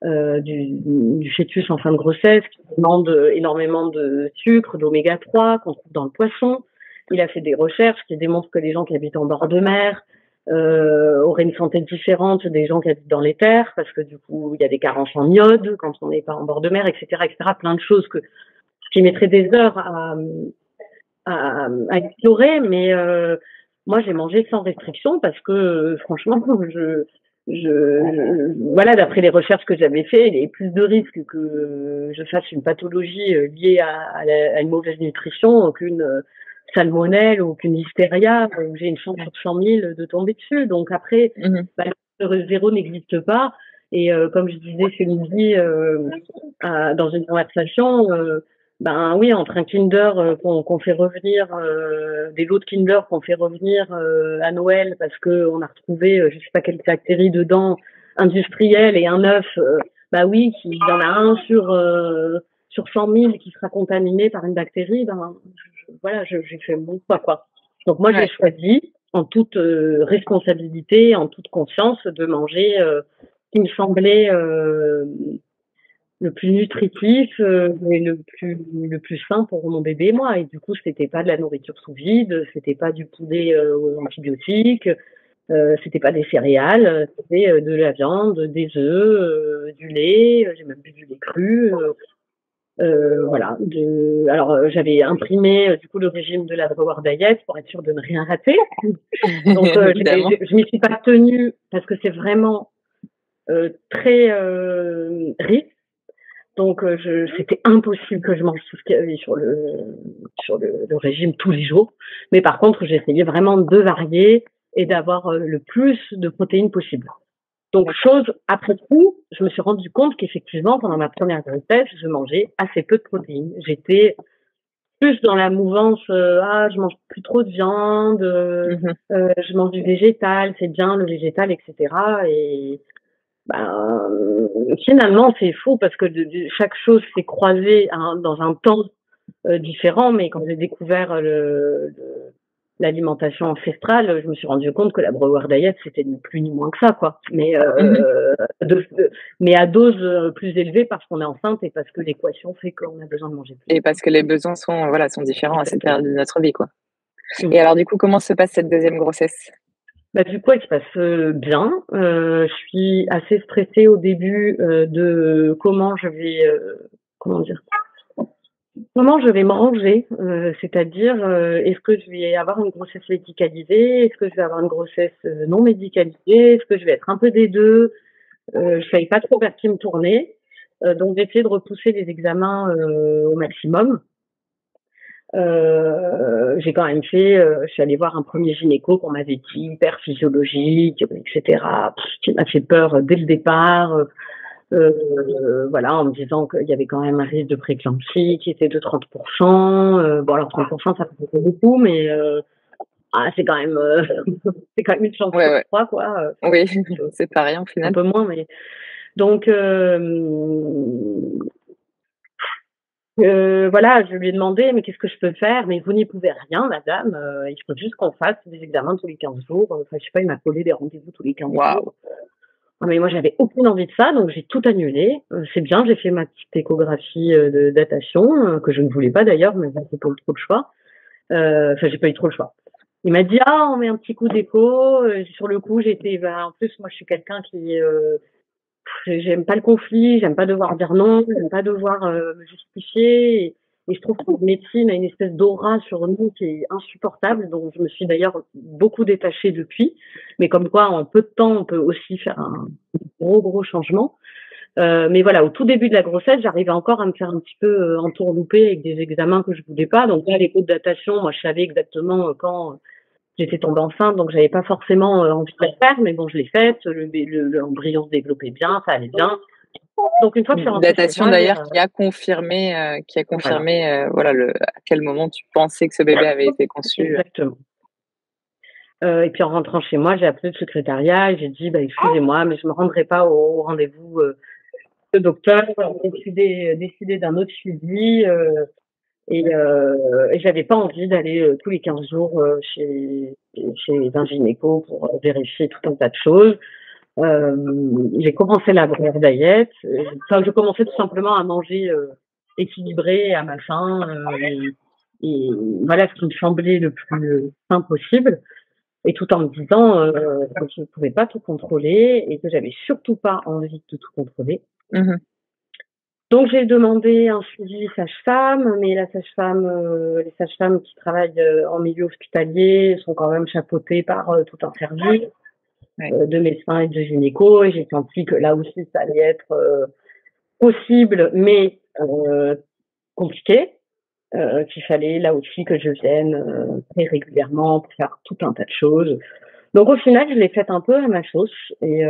D: du fœtus en fin de grossesse, qui demande énormément de sucre, d'oméga 3 qu'on trouve dans le poisson. Il a fait des recherches qui démontrent que les gens qui habitent en bord de mer auraient une santé différente des gens qui habitent dans les terres, parce que du coup, il y a des carences en iode quand on n'est pas en bord de mer, etc., etc. Plein de choses qui mettraient des heures à explorer, mais moi, j'ai mangé sans restriction parce que franchement, voilà, d'après les recherches que j'avais fait, il y avait plus de risques que je fasse une pathologie liée à une mauvaise nutrition qu'une salmonelle ou qu'une hystéria où j'ai une chance sur 100 000 de tomber dessus. Donc après, le zéro n'existe pas. Et comme je disais chez Lydie dans une conversation, ben oui, entre un Kinder qu'on fait revenir, des lots de Kinder qu'on fait revenir à Noël parce que on a retrouvé je sais pas quelle bactérie dedans industrielle et un œuf, bah oui, il y en a un sur 100 000 qui sera contaminé par une bactérie, ben voilà, j'ai fait mon choix quoi. Donc moi j'ai choisi en toute responsabilité, en toute conscience, de manger qui me semblait le plus nutritif et le plus sain pour mon bébé et moi. Et du coup, c'était pas de la nourriture sous vide, c'était pas du poulet aux antibiotiques, c'était pas des céréales, c'était de la viande, des œufs, du lait, j'ai même bu du lait cru. Voilà. Alors, j'avais imprimé du coup le régime de la Power Diet pour être sûre de ne rien rater. Donc, je m'y suis pas tenue parce que c'est vraiment très riche. Donc, c'était impossible que je mange tout ce qu'il y avait sur le régime tous les jours. Mais par contre, j'essayais vraiment de varier et d'avoir le plus de protéines possible. Donc, après coup, je me suis rendu compte qu'effectivement, pendant ma première grossesse, je mangeais assez peu de protéines. J'étais plus dans la mouvance, je mange plus trop de viande, je mange du végétal, c'est bien le végétal, etc. Et finalement, c'est faux parce que chaque chose s'est croisée dans un temps différent. Mais quand j'ai découvert l'alimentation ancestrale, je me suis rendu compte que la Power Diet, c'était ni plus ni moins que ça, quoi. Mais mais à dose plus élevée parce qu'on est enceinte et parce que l'équation fait qu'on a besoin de manger plus.
C: Et parce que les besoins sont différents à cette période de notre vie, quoi. Et alors, du coup, comment se passe cette deuxième grossesse?
D: Du coup, elle se passe bien. Je suis assez stressée au début de comment je vais me ranger, c'est-à-dire est-ce que je vais avoir une grossesse médicalisée, est-ce que je vais avoir une grossesse non médicalisée, est-ce que je vais être un peu des deux. Je savais pas trop vers qui me tourner, donc j'ai essayé de repousser les examens au maximum. J'ai quand même je suis allée voir un premier gynéco qu'on m'avait dit hyper physiologique, etc., qui m'a fait peur dès le départ. Voilà, en me disant qu'il y avait quand même un risque de prééclampsie qui était de 30%. Bon, alors 30%, ça fait beaucoup, mais c'est quand même une chance sur 3, quoi.
C: Oui, c'est pas rien au final.
D: Un peu moins, mais donc voilà, je lui ai demandé, mais qu'est-ce que je peux faire? Mais vous n'y pouvez rien, madame. Il faut juste qu'on fasse des examens tous les 15 jours. Enfin, je sais pas, il m'a collé des rendez-vous tous les 15 jours. Mais moi, j'avais aucune envie de ça, donc j'ai tout annulé. C'est bien, j'ai fait ma petite échographie de datation, que je ne voulais pas d'ailleurs, mais c'est pas trop le choix. Enfin, j'ai pas eu trop le choix. Il m'a dit, on met un petit coup d'écho. Sur le coup, en plus, moi, je suis quelqu'un qui j'aime pas le conflit, j'aime pas devoir dire non, j'aime pas devoir me justifier. Et je trouve que la médecine a une espèce d'aura sur nous qui est insupportable, dont je me suis d'ailleurs beaucoup détachée depuis. Mais comme quoi, en peu de temps, on peut aussi faire un gros changement. Mais voilà, au tout début de la grossesse, j'arrivais encore à me faire un petit peu entourlouper avec des examens que je voulais pas. Donc là, l'écho de datation, moi, je savais exactement quand j'étais tombée enceinte, donc j'avais pas forcément envie de la faire, mais bon, je l'ai faite. L'embryon se développait bien, ça allait bien. Donc une fois que je suis rentrée,
C: datation d'ailleurs qui a confirmé, voilà, à quel moment tu pensais que ce bébé avait été conçu.
D: Exactement. Et puis en rentrant chez moi, j'ai appelé le secrétariat et j'ai dit, excusez-moi, mais je me rendrai pas au rendez-vous le docteur a décidé d'un autre suivi et j'avais pas envie d'aller tous les 15 jours chez un gynéco pour vérifier tout un tas de choses. J'ai commencé la grosse diet. Enfin, je commençais tout simplement à manger équilibré à ma faim et voilà ce qui me semblait le plus sain possible. Et tout en me disant que je ne pouvais pas tout contrôler et que j'avais surtout pas envie de tout contrôler.
C: Mmh.
D: Donc j'ai demandé un suivi sage-femme, mais la sage-femme, les sages-femmes qui travaillent en milieu hospitalier sont quand même chapeautées par tout un service de médecins et de gynéco. Et j'ai senti que là aussi ça allait être possible, mais compliqué. Qu'il fallait là aussi que je vienne très régulièrement pour faire tout un tas de choses. Donc au final, je l'ai faite un peu à ma sauce et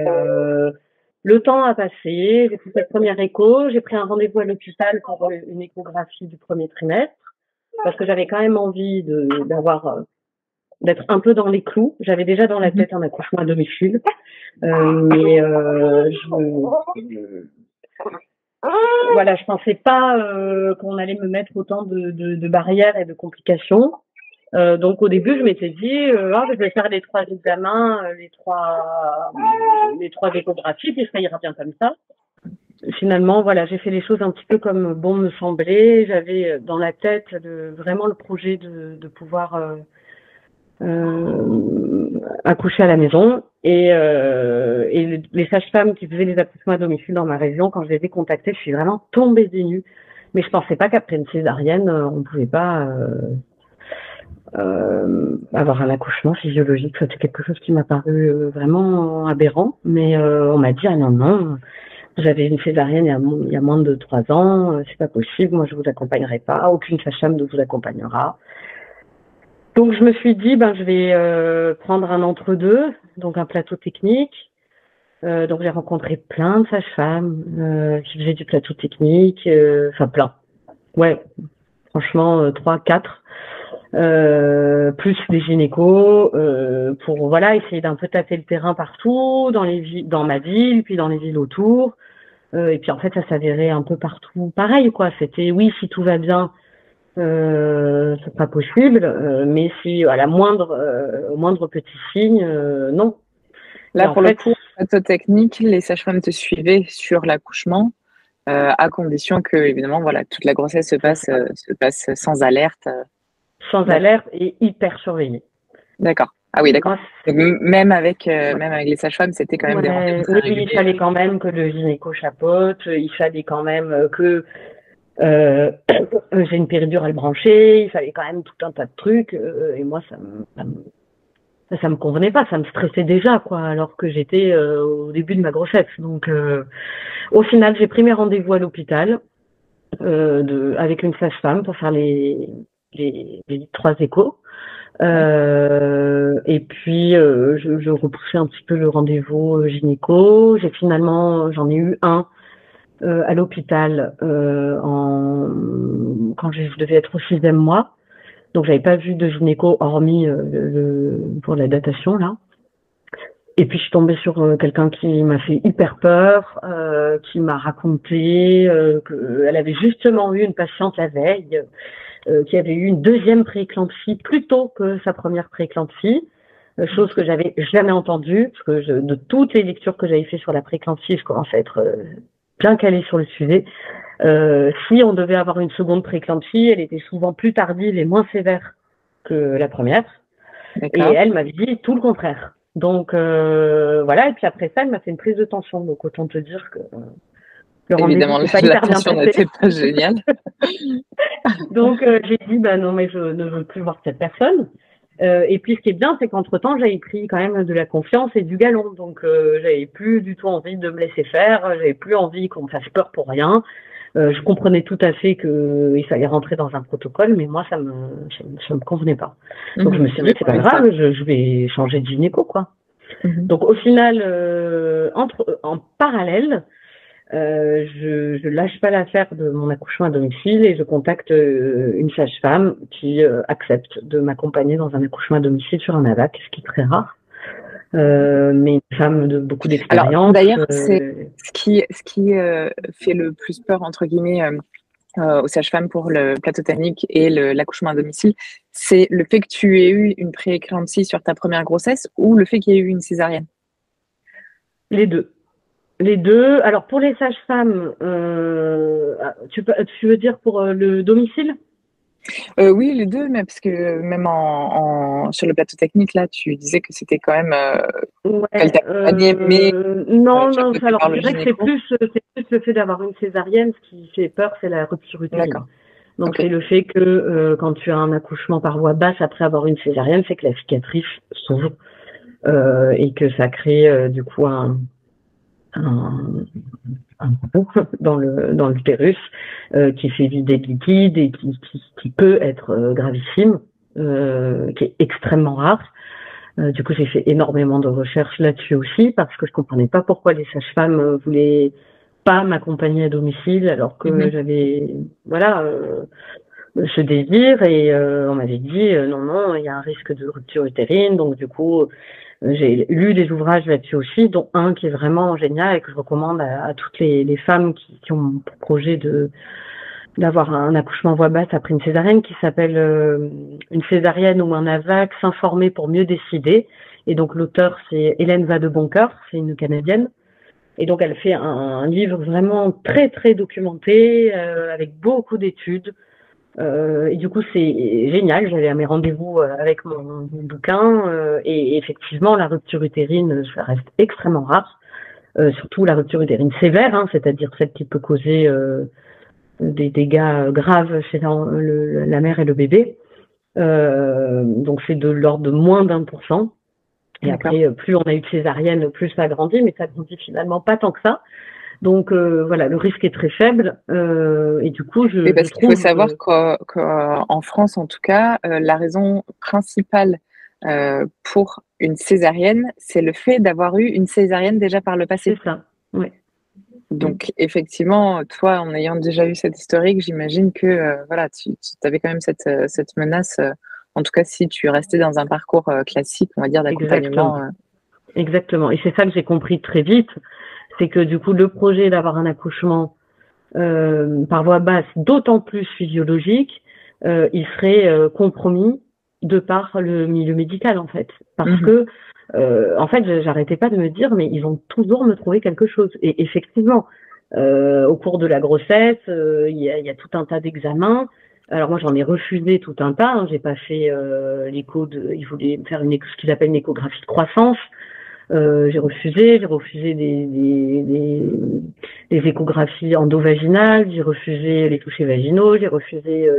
D: le temps a passé. J'ai fait cette première écho, j'ai pris un rendez-vous à l'hôpital pour une échographie du premier trimestre parce que j'avais quand même envie d'être un peu dans les clous. J'avais déjà dans la tête un accouchement à domicile, mais voilà, je pensais pas qu'on allait me mettre autant de barrières et de complications. Donc au début, je m'étais dit, je vais faire les 3 examens, les trois échographies, puis ça ira bien comme ça. Finalement, voilà, j'ai fait les choses un petit peu comme bon me semblait. J'avais dans la tête vraiment le projet de pouvoir accoucher à la maison. Et les sages-femmes qui faisaient les accouchements à domicile dans ma région, quand je les ai contactées, je suis vraiment tombée des nues. Mais je pensais pas qu'après une césarienne, on pouvait pas avoir un accouchement physiologique. C'était quelque chose qui m'a paru vraiment aberrant. Mais on m'a dit, ah non, j'avais une césarienne il y a moins de 3 ans, c'est pas possible, moi je vous accompagnerai pas, aucune sage-femme ne vous accompagnera. Donc je me suis dit, je vais prendre un entre-deux, donc un plateau technique. Donc j'ai rencontré plein de sages-femmes qui faisaient du plateau technique, enfin plein. Ouais, franchement 3, 4, plus des gynécos pour voilà essayer d'un peu tâter le terrain partout dans ma ville, puis dans les villes autour. Et puis en fait ça s'avérait un peu partout pareil quoi. C'était oui si tout va bien. C'est pas possible, mais si au moindre petit signe, non.
C: Là, pour le coup, plateau technique, les sages-femmes te suivaient sur l'accouchement, à condition que, évidemment, voilà, toute la grossesse se passe sans alerte.
D: Sans alerte et hyper surveillée.
C: D'accord. Ah oui, d'accord. Donc, même avec les sages-femmes, c'était quand même des rendez-vous très réguliers.
D: Il fallait quand même que le gynéco chapeaute, il fallait quand même que j'ai une péridurale branchée, il fallait quand même tout un tas de trucs et moi ça me convenait pas, ça me stressait déjà quoi, alors que j'étais au début de ma grossesse. Donc au final j'ai pris mes rendez-vous à l'hôpital avec une sage-femme pour faire les 3 échos et puis je repoussais un petit peu le rendez-vous gynéco. J'en ai eu un à l'hôpital quand je devais être au 6e mois. Donc j'avais pas vu de gynéco hormis pour la datation là. Et puis je suis tombée sur quelqu'un qui m'a fait hyper peur, qui m'a raconté qu'elle avait justement eu une patiente la veille qui avait eu une 2e prééclampsie plus tôt que sa première prééclampsie. Chose que j'avais jamais entendue, parce que de toutes les lectures que j'avais fait sur la prééclampsie, je commençais à être bien calée sur le sujet. Si on devait avoir une seconde prééclampsie, elle était souvent plus tardive et moins sévère que la première. Et elle m'avait dit tout le contraire. Donc voilà, et puis après ça, elle m'a fait une prise de tension. Donc autant te dire que le
C: évidemment, la tension n'était pas géniale.
D: Donc j'ai dit non mais je ne veux plus voir cette personne. Et puis ce qui est bien, c'est qu'entre-temps, j'avais pris quand même de la confiance et du galon. Donc j'avais plus du tout envie de me laisser faire, j'avais plus envie qu'on me fasse peur pour rien. Je comprenais tout à fait qu'il fallait rentrer dans un protocole, mais moi ça me convenait pas. Donc je me suis dit c'est pas grave, je vais changer de gynéco quoi. Donc au final, en parallèle, je lâche pas l'affaire de mon accouchement à domicile et je contacte une sage-femme qui accepte de m'accompagner dans un accouchement à domicile sur un AVAC, ce qui est très rare. mais une femme de beaucoup
C: Alors,
D: d'expérience.
C: d'ailleurs, c'est ce qui fait le plus peur, entre guillemets, aux sages-femmes pour le plateau technique et l'accouchement à domicile, c'est le fait que tu aies eu une prééclampsie sur ta première grossesse ou le fait qu'il y ait eu une césarienne?
D: Les deux. Les deux. Alors, pour les sages-femmes, tu veux dire pour le domicile?
C: Oui, les deux, mais parce que même sur le plateau technique, là, tu disais que c'était quand même qu'elle
D: Ouais,
C: t'accompagnait, mais
D: non, non,
C: chapeauté
D: alors
C: par
D: je
C: le
D: dirais que c'est
C: gynéco.
D: plus le fait d'avoir une césarienne. Ce qui fait peur, c'est la rupture utérine.
C: D'accord,
D: Donc,
C: ok.
D: c'est le fait que quand tu as un accouchement par voie basse après avoir une césarienne, c'est que la cicatrice s'ouvre et que ça crée du coup un trou dans l'utérus qui fait vider le liquide et qui peut être gravissime, qui est extrêmement rare. Du coup, j'ai fait énormément de recherches là-dessus aussi parce que je comprenais pas pourquoi les sages-femmes voulaient pas m'accompagner à domicile alors que j'avais ce désir et on m'avait dit non, non, il y a un risque de rupture utérine. Donc du coup, j'ai lu des ouvrages là-dessus aussi, dont un qui est vraiment génial et que je recommande à toutes les femmes qui ont pour projet d'avoir un accouchement voix basse après une césarienne, qui s'appelle Une césarienne ou un AVAC, s'informer pour mieux décider. Et donc l'auteur, c'est Hélène Vadeboncoeur, c'est une Canadienne. Et donc elle fait un livre vraiment très très documenté, avec beaucoup d'études. Et du coup, c'est génial. J'allais à mes rendez-vous avec mon bouquin. Et effectivement, la rupture utérine, ça reste extrêmement rare. Surtout la rupture utérine sévère, hein, c'est-à-dire celle qui peut causer des dégâts graves chez la mère et le bébé. Donc c'est de l'ordre de moins d'1%. Et après, plus on a eu de césarienne, plus ça grandit, mais ça grandit finalement pas tant que ça. Donc voilà, le risque est très faible. Et du coup,
C: Oui, parce
D: je
C: qu'il faut
D: trouve...
C: savoir qu'en France, en tout cas, la raison principale pour une césarienne, c'est le fait d'avoir eu une césarienne déjà par le passé.
D: C'est ça, oui.
C: Donc, effectivement, toi, en ayant déjà eu cette historique, j'imagine que voilà, tu avais quand même cette menace, en tout cas, si tu restais dans un parcours classique, on va dire, d'accompagnement.
D: Exactement. Et c'est ça que j'ai compris très vite, c'est que du coup, le projet d'avoir un accouchement par voie basse, d'autant plus physiologique, il serait compromis de par le milieu médical, en fait. Parce que, en fait, j'arrêtais pas de me dire, mais ils vont toujours me trouver quelque chose. Et effectivement, au cours de la grossesse, il y a tout un tas d'examens. Alors moi, j'en ai refusé tout un tas. Hein. J'ai pas fait ils voulaient me faire ce qu'ils appellent une échographie de croissance. J'ai refusé des échographies endovaginales, j'ai refusé les touchés vaginaux, j'ai refusé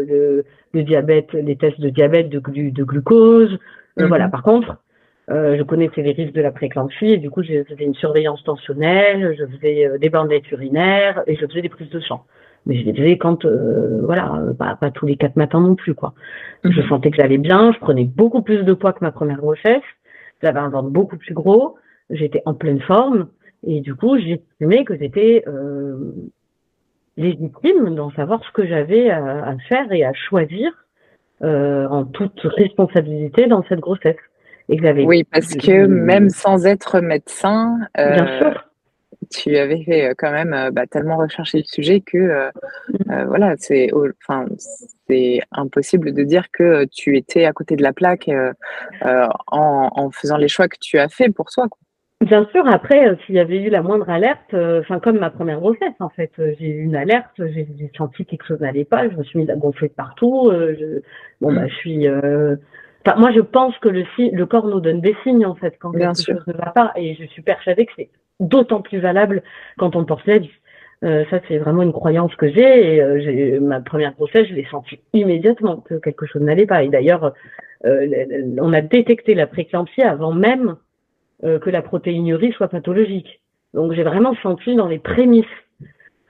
D: le diabète, les tests de diabète, de glucose. Voilà. Par contre, je connaissais les risques de la prééclampsie et du coup, je faisais une surveillance tensionnelle, je faisais des bandelettes urinaires et je faisais des prises de sang. Mais je les faisais quand, pas tous les 4 matins non plus, quoi. Je sentais que j'allais bien, je prenais beaucoup plus de poids que ma première grossesse. J'avais un ventre beaucoup plus gros, j'étais en pleine forme, et du coup, j'estimais que j'étais légitime d'en savoir ce que j'avais à faire et à choisir en toute responsabilité dans cette grossesse. Et que j'avais...
C: Oui, parce que même sans être médecin,
D: bien sûr.
C: tu avais quand même tellement recherché le sujet que voilà, c'est impossible de dire que tu étais à côté de la plaque en faisant les choix que tu as fait pour toi, quoi.
D: Bien sûr, après, s'il y avait eu la moindre alerte, comme ma première grossesse, en fait, j'ai eu une alerte, j'ai senti que quelque chose n'allait pas, je me suis mise à gonfler de partout. Je suis... moi, je pense que le corps nous donne des signes, en fait, quand quelque chose ne va pas, et je suis persuadée que c'est d'autant plus valable quand on porte la vie. Ça, c'est vraiment une croyance que j'ai, et ma première grossesse, je l'ai senti immédiatement que quelque chose n'allait pas. Et d'ailleurs, on a détecté la prééclampsie avant même que la protéinurie soit pathologique. Donc j'ai vraiment senti dans les prémices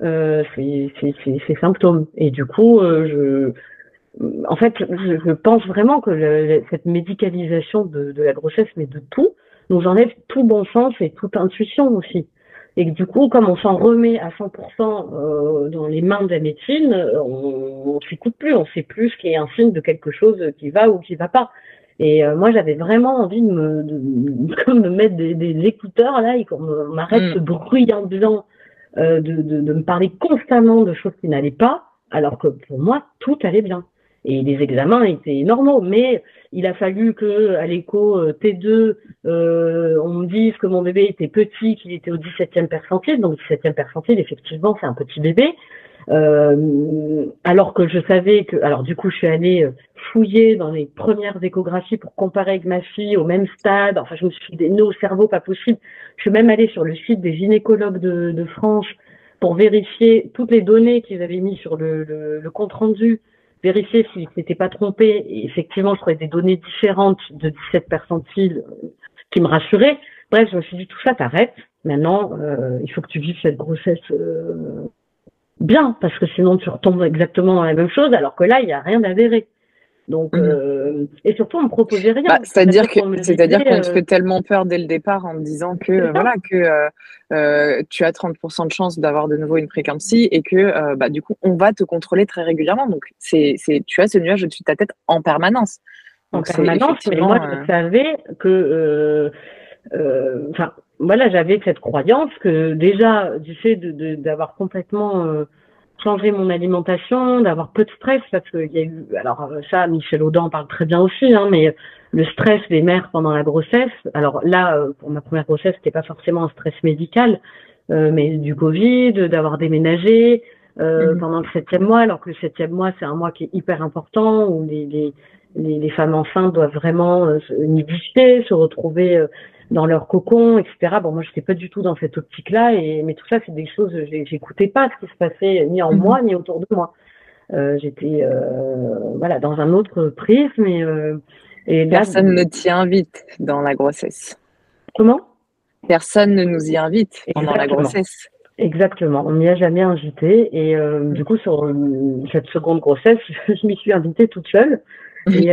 D: ces symptômes. Et du coup, je pense vraiment que cette médicalisation de la grossesse, mais de tout, nous enlève tout bon sens et toute intuition aussi. Et que du coup, comme on s'en remet à 100% dans les mains de la médecine, on ne s'écoute plus, on ne sait plus ce qui est un signe de quelque chose qui va ou qui ne va pas. Et moi, j'avais vraiment envie comme de mettre des écouteurs là et qu'on m'arrête ce bruit ambiant, de me parler constamment de choses qui n'allaient pas, alors que pour moi, tout allait bien. Et les examens étaient normaux, mais il a fallu que à l'écho T2, on me dise que mon bébé était petit, qu'il était au 17e percentile. Donc 17e percentile, effectivement, c'est un petit bébé. Alors que je savais que, alors du coup, je suis allée fouiller dans les premières échographies pour comparer avec ma fille au même stade. Enfin, je me suis fait des nœuds au cerveau, pas possible. Je suis même allée sur le site des gynécologues de France pour vérifier toutes les données qu'ils avaient mis sur le compte rendu, vérifier s'ils s'étaient pas trompés. Et effectivement, je trouvais des données différentes de 17 percentiles qui me rassuraient. Bref, je me suis dit, tout ça, t'arrêtes. Maintenant, il faut que tu vives cette grossesse bien, parce que sinon tu retombes exactement dans la même chose, alors que là, il n'y a rien d'avéré. Donc, et surtout, on me proposait rien.
C: Bah, c'est-à-dire qu'on te fait tellement peur dès le départ en te disant que voilà que tu as 30% de chance d'avoir de nouveau une prééclampsie et que bah, du coup, on va te contrôler très régulièrement. Donc, tu as ce nuage au-dessus de ta tête en permanence.
D: Donc, en permanence, mais moi, je savais que, enfin, voilà, j'avais cette croyance que déjà, du fait d'avoir complètement changé mon alimentation, d'avoir peu de stress, parce qu'il y a eu, alors ça, Michel Audin parle très bien aussi, hein, mais le stress des mères pendant la grossesse, alors là, pour ma première grossesse, c'était pas forcément un stress médical, mais du Covid, d'avoir déménagé pendant le 7e mois, alors que le 7e mois, c'est un mois qui est hyper important, où les femmes enceintes doivent vraiment se nidifier, se retrouver dans leur cocon, etc. Bon, moi, j'étais pas du tout dans cette optique-là, mais tout ça, c'est des choses, j'écoutais pas ce qui se passait ni en moi, ni autour de moi. J'étais, voilà, dans un autre prisme, et là,
C: personne ne t'y invite dans la grossesse.
D: Comment?
C: Personne ne nous y invite pendant la grossesse.
D: Exactement, on m'y a jamais invité, et du coup, sur cette seconde grossesse, je m'y suis invitée toute seule. Et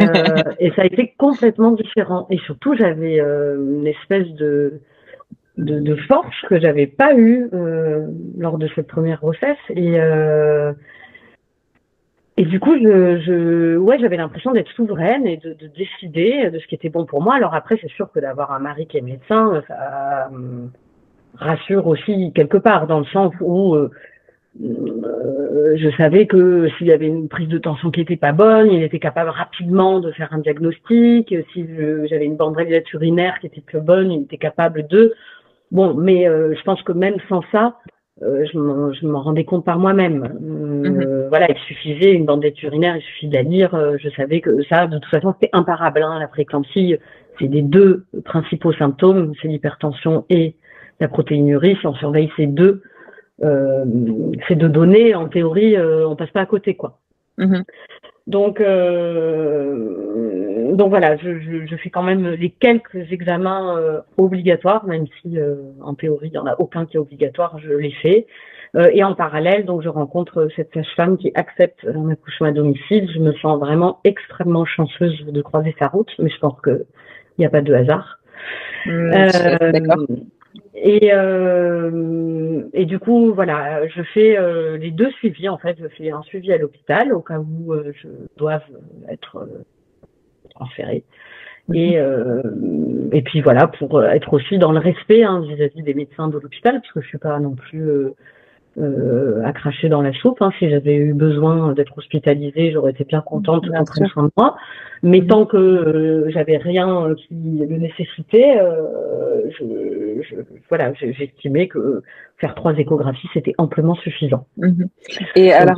D: ça a été complètement différent. Et surtout, j'avais une espèce de force que j'avais pas eue lors de cette première grossesse. Et du coup, ouais, j'avais l'impression d'être souveraine et de décider de ce qui était bon pour moi. Alors après, c'est sûr que d'avoir un mari qui est médecin, ça rassure aussi quelque part, dans le sens où je savais que s'il y avait une prise de tension qui était pas bonne, il était capable rapidement de faire un diagnostic. Si j'avais une bandelette urinaire qui était peu bonne, il était capable de. Bon, mais je pense que même sans ça, je m'en rendais compte par moi-même. Voilà, il suffisait une bandelette urinaire, il suffit de la lire. Je savais que ça, de toute façon, c'était imparable. Hein, la prééclampsie, c'est les deux principaux symptômes, c'est l'hypertension et la protéinurie. Si on surveille ces deux données, en théorie, on passe pas à côté, quoi. Donc voilà, je fais quand même les quelques examens obligatoires, même si en théorie il n'y en a aucun qui est obligatoire, je les fais. Et en parallèle, donc je rencontre cette sage-femme qui accepte un accouchement à domicile. Je me sens vraiment extrêmement chanceuse de croiser sa route, mais je pense que il n'y a pas de hasard.
C: D'accord.
D: Et du coup, voilà, je fais les deux suivis. En fait, je fais un suivi à l'hôpital au cas où je doive être transférée. Et puis voilà, pour être aussi dans le respect vis-à-vis des médecins de l'hôpital, parce que je suis pas non plus à cracher dans la soupe. Si j'avais eu besoin d'être hospitalisée, j'aurais été bien contente qu'on prenne soin de moi. Mais tant que j'avais rien qui le nécessitait, voilà, j'estimais que faire 3 échographies, c'était amplement suffisant.
C: Et donc,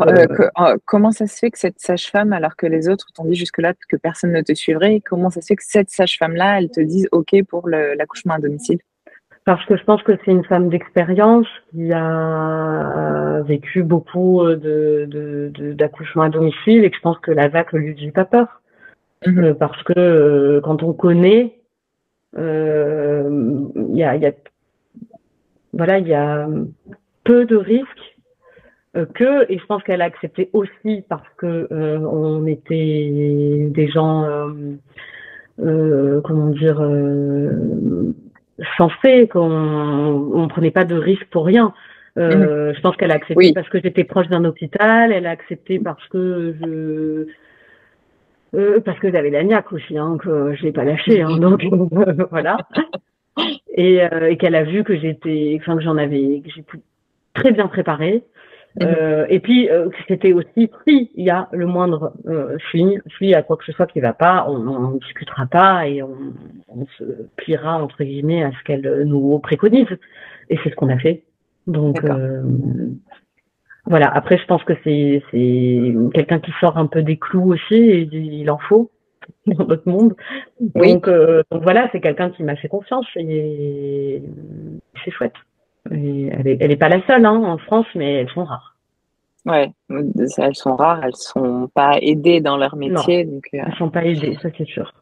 C: alors, comment ça se fait que cette sage-femme, alors que les autres t'ont dit jusque-là que personne ne te suivrait, comment ça se fait que cette sage-femme-là, elle te dise OK pour l'accouchement à domicile?
D: Parce que je pense que c'est une femme d'expérience qui a vécu beaucoup d'accouchements à domicile, et que je pense que la VAC ne lui dit pas peur. Parce que quand on connaît, il y a peu de risques et je pense qu'elle a accepté aussi parce que on était des gens, comment dire, sensés, qu'on prenait pas de risques pour rien. Je pense qu'elle a accepté parce que j'étais proche d'un hôpital, elle a accepté parce que Parce que j'avais la niaque aussi, hein, que je l'ai pas lâché, hein, donc voilà. Et qu'elle a vu que que j'ai pu très bien préparer. Et puis que c'était aussi, si il y a le moindre s'il y a quoi que ce soit qui va pas, on discutera pas et on se pliera entre guillemets à ce qu'elle nous préconise. Et c'est ce qu'on a fait. Donc voilà. Après, je pense que c'est quelqu'un qui sort un peu des clous aussi, et il en faut dans notre monde. Donc voilà, c'est quelqu'un qui m'a fait confiance et c'est chouette. Et elle est pas la seule, hein, en France, mais elles sont rares.
C: Ouais, elles sont rares, elles sont pas aidées dans leur métier.
D: Non,
C: Donc,
D: elles sont pas aidées, ça c'est sûr.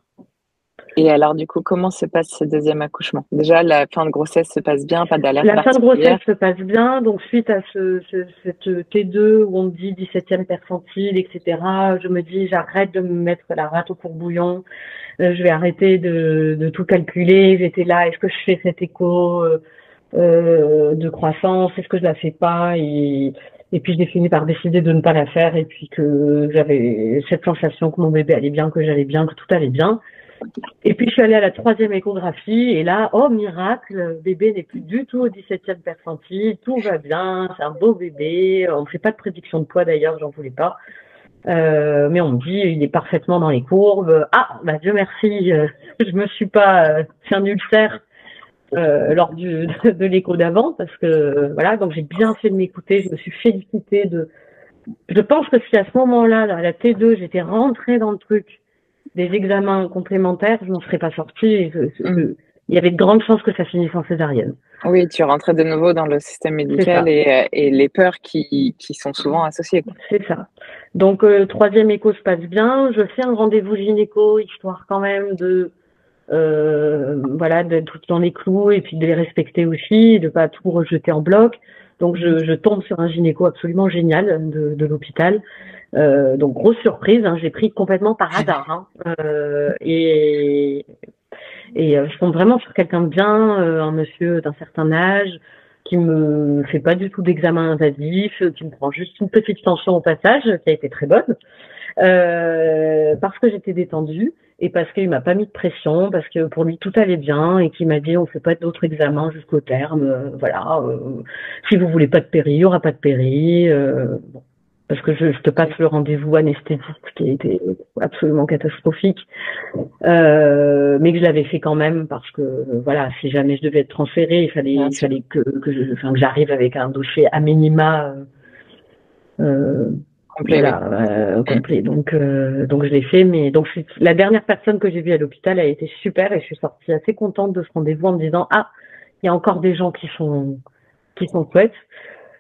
C: Et alors, du coup, comment se passe ce deuxième accouchement? Déjà, la fin de grossesse se passe bien, pas d'alerte
D: La fin de
C: particulière?
D: grossesse se passe bien, donc suite à cette T2 où on me dit 17e percentile, etc., je me dis j'arrête de me mettre la rate au courbouillon, je vais arrêter de tout calculer. J'étais là, est-ce que je fais cet écho de croissance, est-ce que je la fais pas, et puis j'ai fini par décider de ne pas la faire, et puis que j'avais cette sensation que mon bébé allait bien, que j'allais bien, que tout allait bien. Et puis je suis allée à la 3e échographie, et là, oh miracle, le bébé n'est plus du tout au 17e percentile, tout va bien, c'est un beau bébé, on ne fait pas de prédiction de poids d'ailleurs, j'en voulais pas. Mais on me dit il est parfaitement dans les courbes. Ah, bah Dieu merci, je me suis pas fait un ulcère lors de l'écho d'avant, parce que voilà, donc j'ai bien fait de m'écouter, je me suis félicitée je pense que si à ce moment-là, là, la T2, j'étais rentrée dans le truc des examens complémentaires, je m'en serais pas sortie, il y avait de grandes chances que ça finisse en césarienne.
C: Oui, tu rentrais de nouveau dans le système médical et les peurs qui sont souvent associées.
D: C'est ça. Donc, 3e écho se passe bien. Je fais un rendez-vous gynéco, histoire quand même voilà, d'être dans les clous et puis de les respecter aussi, de pas tout rejeter en bloc. Donc, je tombe sur un gynéco absolument génial de l'hôpital. Donc, grosse surprise, hein, j'ai pris complètement par hasard. Hein. Et je tombe vraiment sur quelqu'un de bien, un monsieur d'un certain âge, qui me fait pas du tout d'examen invasif, qui me prend juste une petite tension au passage, qui a été très bonne, parce que j'étais détendue et parce qu'il m'a pas mis de pression, parce que pour lui tout allait bien et qu'il m'a dit on fait pas d'autres examens jusqu'au terme, voilà, si vous voulez pas de péri, il y aura pas de péri, bon. Parce que je te passe le rendez-vous anesthésiste qui a été absolument catastrophique, mais que je l'avais fait quand même parce que voilà, si jamais je devais être transférée, il fallait que j'arrive avec un dossier à minima
C: complet.
D: Voilà, complet. Donc je l'ai fait, mais donc la dernière personne que j'ai vue à l'hôpital a été super et je suis sortie assez contente de ce rendez-vous en me disant il y a encore des gens qui sont chouettes.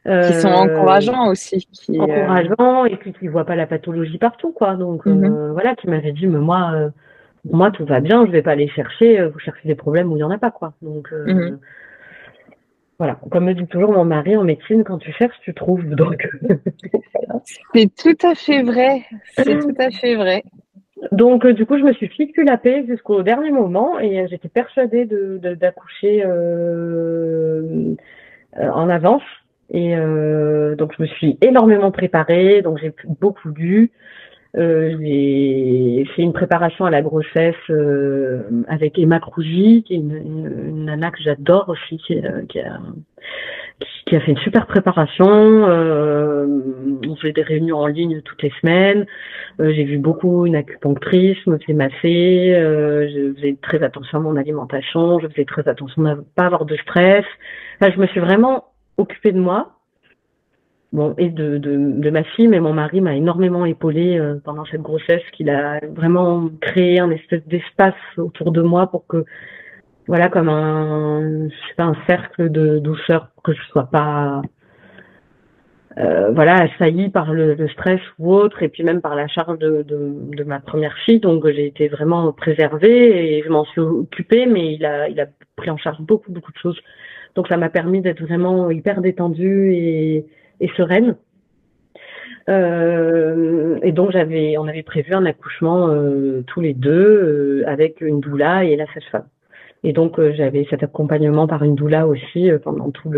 C: Qui sont encourageants aussi.
D: Encourageants et puis qui voient pas la pathologie partout, quoi. Donc, voilà, qui m'avait dit, mais moi, tout va bien, je vais pas aller chercher, vous cherchez des problèmes où il y en a pas, quoi. Donc, voilà. Comme me dit toujours mon mari en médecine, quand tu cherches, tu trouves. Donc,
C: c'est tout à fait vrai. C'est tout à fait vrai.
D: Donc, du coup, je me suis fichue la paix jusqu'au dernier moment et j'étais persuadée d'accoucher en avance. Et donc je me suis énormément préparée, donc j'ai beaucoup lu. J'ai fait une préparation à la grossesse avec Emma Crougy, qui est une nana que j'adore aussi, qui a fait une super préparation. On faisait des réunions en ligne toutes les semaines. J'ai vu beaucoup une acupunctrice me fait masser. Je faisais très attention à mon alimentation. Je faisais très attention à ne pas avoir de stress. Enfin, je me suis vraiment occupée de moi, bon, et de ma fille, mais mon mari m'a énormément épaulée pendant cette grossesse, qu'il a vraiment créé un espèce d'espace autour de moi pour que, voilà, comme un cercle de douceur, pour que je sois pas voilà, assaillie par le stress ou autre, et puis même par la charge de ma première fille. Donc j'ai été vraiment préservée et je m'en suis occupée, mais il a pris en charge beaucoup de choses. Donc ça m'a permis d'être vraiment hyper détendue et sereine. Et donc on avait prévu un accouchement tous les deux avec une doula et la sage-femme. Et donc j'avais cet accompagnement par une doula aussi pendant toute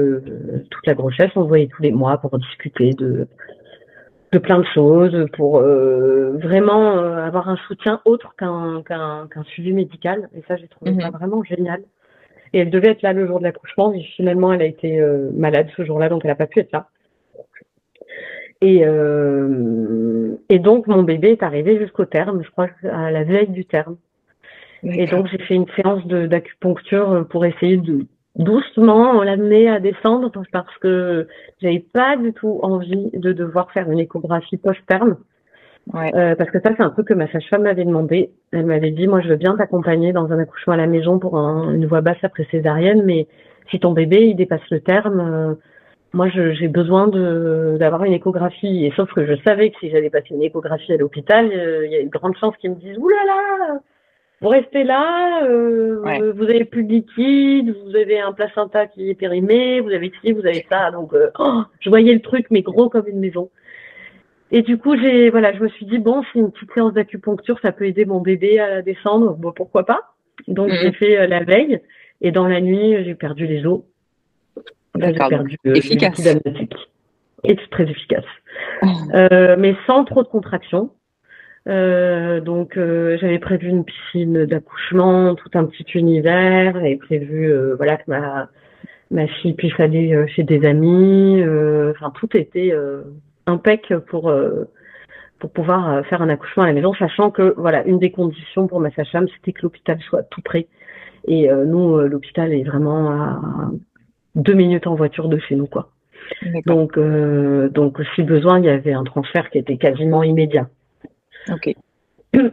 D: la grossesse. On se voyait tous les mois pour discuter de de plein de choses pour vraiment avoir un soutien autre qu'un suivi médical. Et ça, j'ai trouvé ça vraiment génial. Et elle devait être là le jour de l'accouchement, mais finalement, elle a été malade ce jour-là, donc elle n'a pas pu être là. Et donc, mon bébé est arrivé jusqu'au terme, je crois à la veille du terme. Et donc, j'ai fait une séance d'acupuncture pour essayer de doucement l'amener à descendre parce que j'avais pas du tout envie de devoir faire une échographie post-terme. Parce que ça, c'est un truc que ma sage-femme m'avait demandé. Elle m'avait dit, moi, je veux bien t'accompagner dans un accouchement à la maison pour une voix basse après césarienne, mais si ton bébé, il dépasse le terme, moi, j'ai besoin d'avoir une échographie. Et sauf que je savais que si j'allais passer une échographie à l'hôpital, il y a une grande chance qu'ils me disent, ouh là là, vous restez là, vous avez plus de liquide, vous avez un placenta qui est périmé, vous avez ci, vous avez ça. Donc, je voyais le truc, mais gros comme une maison. Et du coup, je me suis dit, bon, si une petite séance d'acupuncture, ça peut aider mon bébé à descendre, bon, pourquoi pas. Donc, j'ai fait la veille. Et dans la nuit, j'ai perdu les os. Là, j'ai perdu le liquide amniotique. Et c'est très efficace. Mais sans trop de contraction. Donc j'avais prévu une piscine d'accouchement, tout un petit univers, j'avais prévu que ma fille puisse aller chez des amis, enfin tout était impec pour pouvoir faire un accouchement à la maison, sachant que voilà, une des conditions pour ma sage-femme, c'était que l'hôpital soit tout près. Et nous, l'hôpital est vraiment à 2 minutes en voiture de chez nous, quoi. Donc si besoin, il y avait un transfert qui était quasiment immédiat.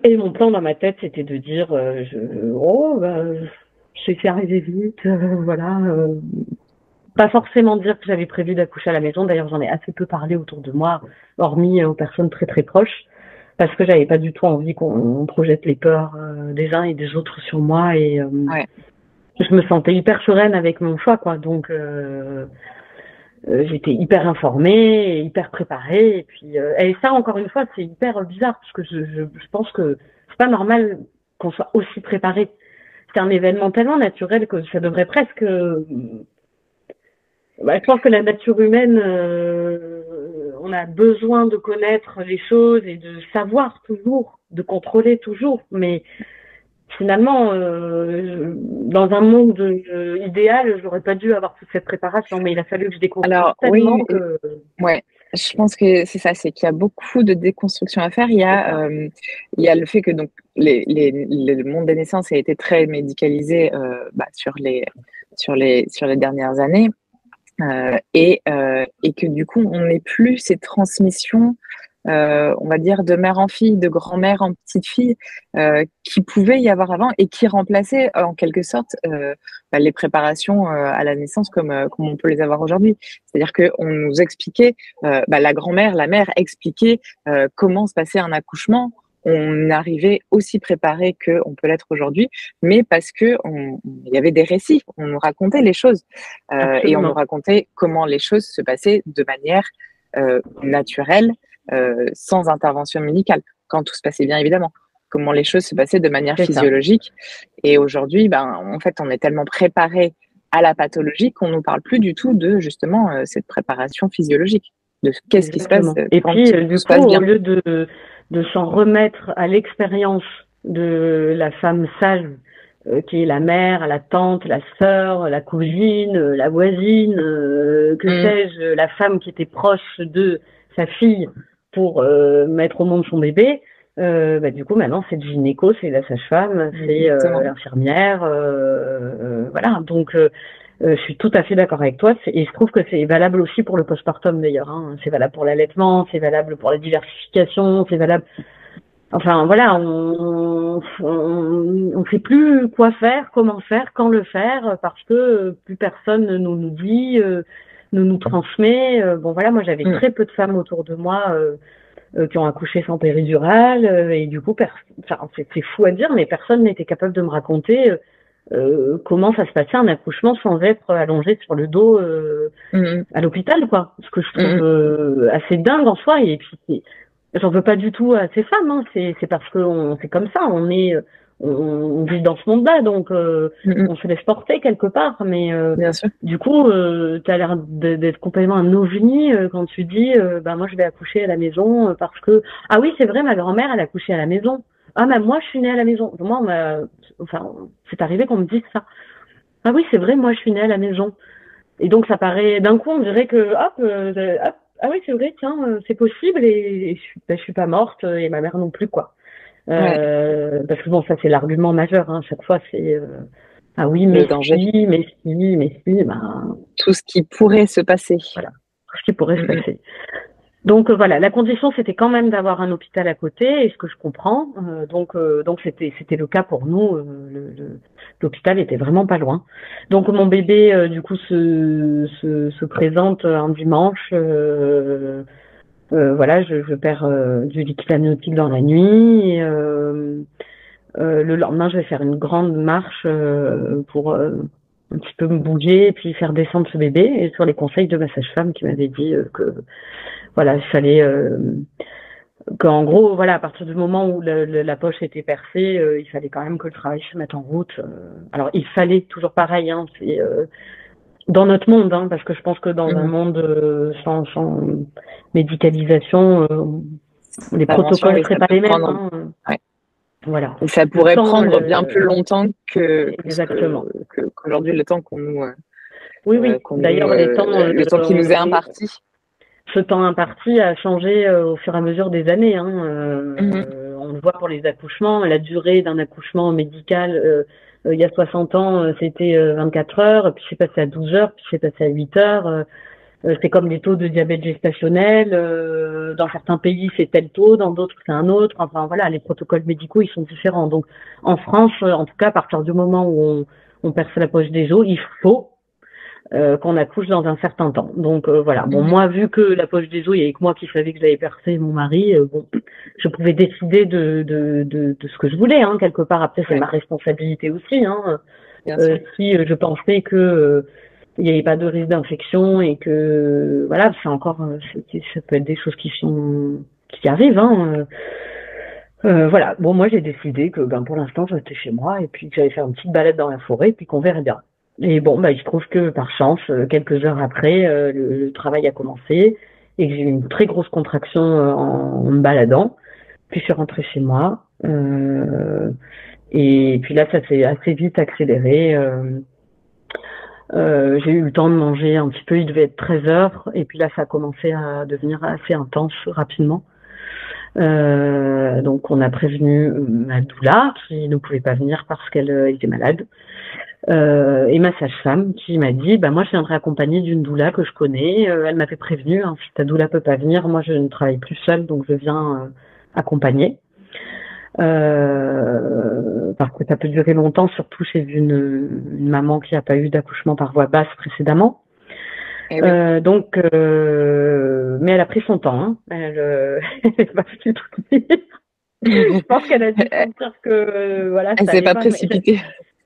D: Et mon plan dans ma tête, c'était de dire, je vais y arriver vite, pas forcément dire que j'avais prévu d'accoucher à la maison. D'ailleurs, j'en ai assez peu parlé autour de moi, hormis aux personnes très très proches, parce que j'avais pas du tout envie qu'on projette les peurs des uns et des autres sur moi. Et je me sentais hyper sereine avec mon choix, quoi. Donc j'étais hyper informée, et hyper préparée, et puis et ça encore une fois c'est hyper bizarre parce que je pense que c'est pas normal qu'on soit aussi préparé. C'est un événement tellement naturel que ça devrait presque. Je pense que la nature humaine, on a besoin de connaître les choses et de savoir toujours, de contrôler toujours, mais finalement, dans un monde idéal, j'aurais pas dû avoir toute cette préparation, mais il a fallu que je déconstruise tellement que...
C: Ouais, je pense que c'est ça, c'est qu'il y a beaucoup de déconstruction à faire. Il y a le fait que donc le monde des naissances a été très médicalisé sur les dernières années et que du coup, on n'est plus ces transmissions. On va dire de mère en fille, de grand-mère en petite fille, qui pouvait y avoir avant et qui remplaçait en quelque sorte les préparations à la naissance comme on peut les avoir aujourd'hui. C'est-à-dire qu'on nous expliquait, la grand-mère, la mère expliquait comment se passait un accouchement. On arrivait aussi préparé qu'on peut l'être aujourd'hui, mais parce que il y avait des récits, on nous racontait les choses et on nous racontait comment les choses se passaient de manière naturelle. Sans intervention médicale, quand tout se passait bien évidemment, comment les choses se passaient de manière physiologique. Et aujourd'hui, en fait, on est tellement préparé à la pathologie qu'on nous parle plus du tout de justement cette préparation physiologique, de qu'est-ce qui se passe.
D: Et puis, du coup, au lieu de s'en remettre à l'expérience de la femme sage, qui est la mère, la tante, la sœur, la cousine, la voisine, que sais-je, la femme qui était proche de sa fille pour mettre au monde son bébé, du coup maintenant c'est le gynéco, c'est la sage-femme, c'est l'infirmière, voilà. Donc je suis tout à fait d'accord avec toi, et je trouve que c'est valable aussi pour le postpartum d'ailleurs, hein. C'est valable pour l'allaitement, c'est valable pour la diversification, c'est valable. Enfin voilà, on sait plus quoi faire, comment faire, quand le faire, parce que plus personne ne nous dit, nous transmet. Bon voilà, moi j'avais très peu de femmes autour de moi qui ont accouché sans péridurale, et du coup, c'est fou à dire, mais personne n'était capable de me raconter comment ça se passait un accouchement sans être allongé sur le dos à l'hôpital, quoi. Ce que je trouve assez dingue en soi, et puis j'en veux pas du tout à ces femmes, hein. C'est parce que c'est comme ça, on on vit dans ce monde-là, donc on se laisse porter quelque part. Mais
C: Bien sûr.
D: du coup, tu as l'air d'être complètement un ovni quand tu dis, bah moi je vais accoucher à la maison parce que ah oui c'est vrai, ma grand-mère elle a accouché à la maison. Ah mais moi je suis née à la maison. Moi enfin c'est arrivé qu'on me dise ça. Ah oui c'est vrai, moi je suis née à la maison. Et donc ça paraît d'un coup on dirait que hop, ah oui c'est vrai tiens c'est possible et je suis pas morte et ma mère non plus quoi. Parce que bon, ça c'est l'argument majeur, hein. Chaque fois c'est ah oui,
C: Le danger.
D: mais si, ben
C: Tout ce qui pourrait se passer.
D: voilà, tout ce qui pourrait se passer. Donc voilà, la condition c'était quand même d'avoir un hôpital à côté, et ce que je comprends, donc c'était le cas pour nous. L'hôpital était vraiment pas loin. Donc mon bébé du coup se présente un dimanche. Voilà, je perds du liquide amniotique dans la nuit. Et, le lendemain, je vais faire une grande marche pour un petit peu me bouger et puis faire descendre ce bébé. Et sur les conseils de ma sage-femme qui m'avait dit que voilà, il fallait qu'en gros, voilà, à partir du moment où la poche était percée, il fallait quand même que le travail se mette en route. Alors, il fallait toujours pareil, hein, c'est dans notre monde, hein, parce que je pense que dans un monde sans médicalisation, les protocoles ne seraient pas les mêmes. Hein.
C: Ouais.
D: Voilà.
C: Et ça pourrait prendre bien plus longtemps qu'aujourd'hui, le temps qu'on nous.
D: Oui. D'ailleurs,
C: le temps qui nous est imparti.
D: Ce temps imparti a changé au fur et à mesure des années. Hein. On le voit pour les accouchements. La durée d'un accouchement médical, il y a 60 ans, c'était 24 heures, puis c'est passé à 12 heures, puis c'est passé à 8 heures. C'est comme les taux de diabète gestationnel. Dans certains pays, c'est tel taux, dans d'autres, c'est un autre. Enfin, voilà, les protocoles médicaux, ils sont différents. Donc, en France, en tout cas, à partir du moment où on perce la poche des os, il faut qu'on accouche dans un certain temps. Donc voilà. Bon, moi, vu que la poche des os, il y avait que moi qui savais que j'avais percé mon mari, bon, je pouvais décider de ce que je voulais, hein, quelque part. Après, c'est ma responsabilité aussi, hein. Si je pensais que il n'y avait pas de risque d'infection et que voilà, c'est encore, ça peut être des choses qui arrivent, hein. Voilà. Bon, moi, j'ai décidé que pour l'instant, je restais chez moi et puis que j'allais faire une petite balade dans la forêt et puis qu'on verrait bien. Et bon, il se trouve que par chance, quelques heures après, le travail a commencé et que j'ai eu une très grosse contraction en me baladant. Puis je suis rentrée chez moi. Et puis là, ça s'est assez vite accéléré. J'ai eu le temps de manger un petit peu, il devait être 13 heures. Et puis là, ça a commencé à devenir assez intense rapidement. Donc on a prévenu ma doula qui ne pouvait pas venir parce qu'elle était malade. Et ma sage-femme qui m'a dit moi je viendrai accompagnée d'une doula que je connais. Elle m'avait prévenu, hein, si ta doula peut pas venir, moi je ne travaille plus seule, donc je viens accompagner. Parce que ça peut durer longtemps, surtout chez une maman qui n'a pas eu d'accouchement par voie basse précédemment. Donc mais elle a pris son temps, hein. Elle m'a fait tout de suite. Je pense qu'elle a dû sentir que voilà.
C: Elle s'est pas précipitée.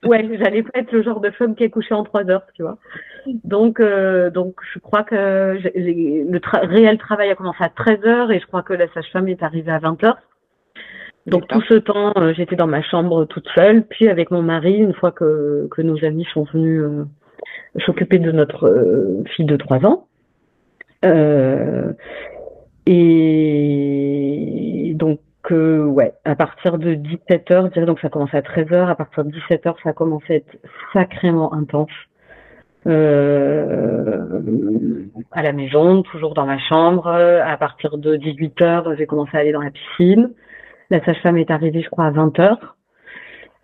D: Ouais, j'allais pas être le genre de femme qui est couchée en 3 heures, tu vois. Donc je crois que le réel travail a commencé à 13 heures et je crois que la sage-femme est arrivée à 20 heures. Donc tout ce temps, j'étais dans ma chambre toute seule, puis avec mon mari, une fois que nos amis sont venus s'occuper de notre fille de 3 ans. Et donc à partir de 17h, je dirais, donc ça commençait à 13h, à partir de 17h, ça a commencé à être sacrément intense. À la maison, toujours dans ma chambre. À partir de 18h, j'ai commencé à aller dans la piscine. La sage-femme est arrivée, je crois, à 20h.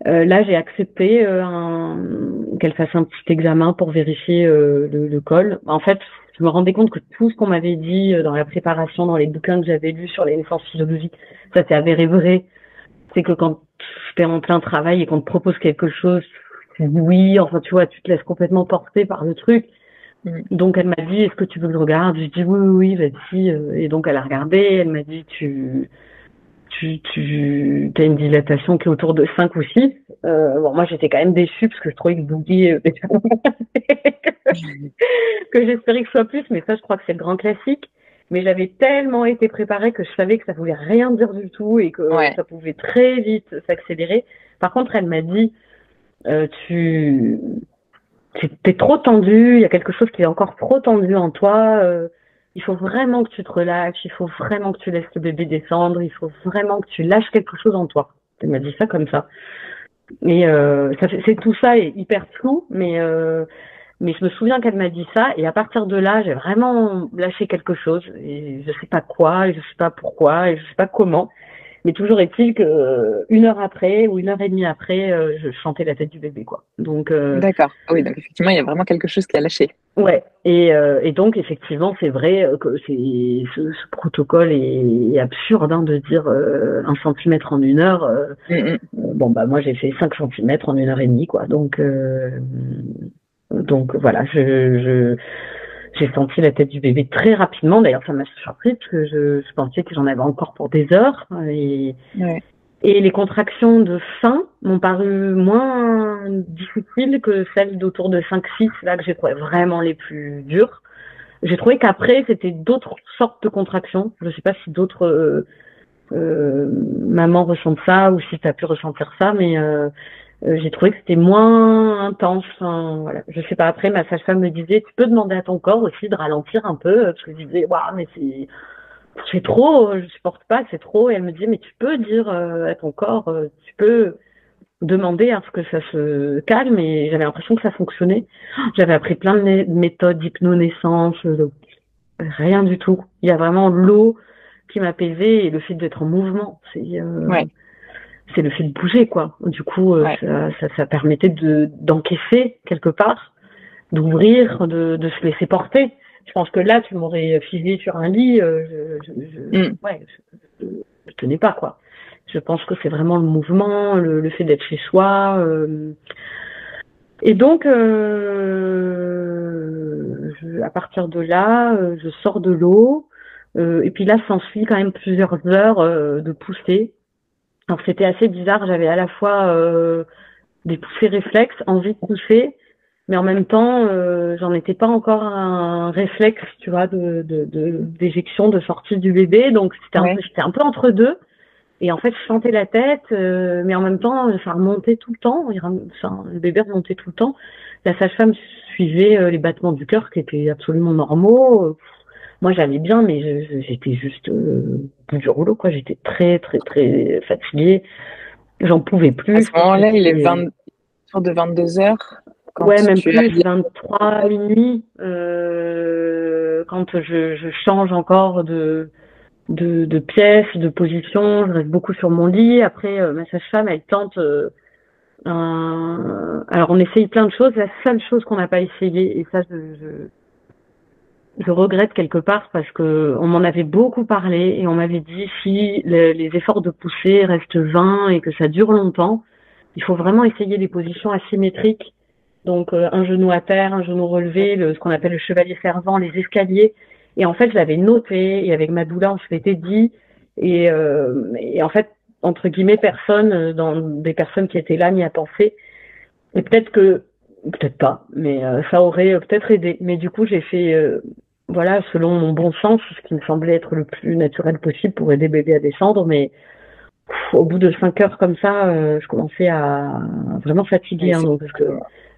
D: Là, j'ai accepté qu'elle fasse un petit examen pour vérifier le col. En fait, je me rendais compte que tout ce qu'on m'avait dit dans la préparation, dans les bouquins que j'avais lus sur les naissances physiologiques, ça s'est avéré vrai. C'est que quand tu es en plein travail et qu'on te propose quelque chose, tu dis oui, enfin tu vois, tu te laisses complètement porter par le truc. Donc elle m'a dit, est-ce que tu veux que je regarde? J'ai dit oui, vas-y. Et donc elle a regardé, elle m'a dit, tu as une dilatation qui est autour de 5 ou 6. Bon, moi, j'étais quand même déçue parce que je trouvais que Boogie que j'espérais que ce soit plus, mais ça, je crois que c'est le grand classique. Mais j'avais tellement été préparée que je savais que ça voulait rien dire du tout et que ça pouvait très vite s'accélérer. Par contre, elle m'a dit, t'es trop tendu, il y a quelque chose qui est encore trop tendu en toi, il faut vraiment que tu te relaxes, il faut vraiment que tu laisses le bébé descendre, il faut vraiment que tu lâches quelque chose en toi. Elle m'a dit ça comme ça. Et tout ça est hyper flou, mais je me souviens qu'elle m'a dit ça, et à partir de là, j'ai vraiment lâché quelque chose, et je sais pas quoi, et je sais pas pourquoi, et je sais pas comment. Mais toujours est-il que 1 heure après ou 1 heure et demie après, je chantais la tête du bébé, quoi. Donc
C: D'accord. Ah oui, donc effectivement, il y a vraiment quelque chose qui a lâché.
D: ouais. Et donc effectivement, c'est vrai que ce protocole est absurde, hein, de dire 1 centimètre en 1 heure. Bon bah moi j'ai fait 5 centimètres en 1 heure et demie, quoi. Donc voilà, j'ai senti la tête du bébé très rapidement. D'ailleurs, ça m'a surpris parce que je pensais que j'en avais encore pour des heures. Et les contractions de sein m'ont paru moins difficiles que celles d'autour de 5-6, là que j'ai trouvé vraiment les plus dures. J'ai trouvé qu'après, c'était d'autres sortes de contractions. Je ne sais pas si d'autres mamans ressentent ça ou si tu as pu ressentir ça, mais j'ai trouvé que c'était moins intense. Enfin, voilà. Je sais pas. Après, ma sage-femme me disait, tu peux demander à ton corps aussi de ralentir un peu, parce que je disais, waouh, mais c'est trop, je supporte pas, c'est trop. Et elle me disait, mais tu peux dire à ton corps, tu peux demander à ce que ça se calme. Et j'avais l'impression que ça fonctionnait. J'avais appris plein de méthodes d'hypnonaissance, rien du tout. Il y a vraiment l'eau qui m'apaisait et le fait d'être en mouvement. C'est le fait de bouger, quoi. Du coup, ça permettait d'encaisser quelque part, d'ouvrir, de se laisser porter. Je pense que là, tu m'aurais figé sur un lit, je tenais pas, quoi. Je pense que c'est vraiment le mouvement, le fait d'être chez soi. Et donc, à partir de là, je sors de l'eau. Et puis là, s'ensuit quand même plusieurs heures de poussée. Alors c'était assez bizarre, j'avais à la fois des poussées réflexes, envie de pousser, mais en même temps, j'en étais pas encore à un réflexe, tu vois, d'éjection, de sortie du bébé, donc j'étais un peu entre deux. Et en fait, je sentais la tête, mais en même temps, ça remontait tout le temps. Le bébé remontait tout le temps. La sage-femme suivait les battements du cœur qui étaient absolument normaux. Moi, j'allais bien, mais j'étais juste bout du rouleau, quoi. J'étais très, très, très fatiguée. J'en pouvais plus.
C: À ce moment-là, il est autour de 22 heures.
D: Ouais, même plus, 23 minuit. Quand je change encore de pièce, de position, je reste beaucoup sur mon lit. Après, ma sage-femme, elle tente alors on essaye plein de choses. La seule chose qu'on n'a pas essayé, et ça je regrette quelque part parce que on m'en avait beaucoup parlé et on m'avait dit si les efforts de poussée restent vains et que ça dure longtemps, il faut vraiment essayer les positions asymétriques. Donc un genou à terre, un genou relevé, ce qu'on appelle le chevalier servant, les escaliers. Et en fait, je l'avais noté et avec ma doula, on se l'était dit. Et en fait, entre guillemets, personne, dans des personnes qui étaient là, n'y a pensé. Et peut-être pas, mais ça aurait peut-être aidé. Mais du coup, j'ai fait, selon mon bon sens, ce qui me semblait être le plus naturel possible pour aider bébé à descendre. Mais au bout de 5 heures comme ça, je commençais à vraiment fatiguer. Donc, parce que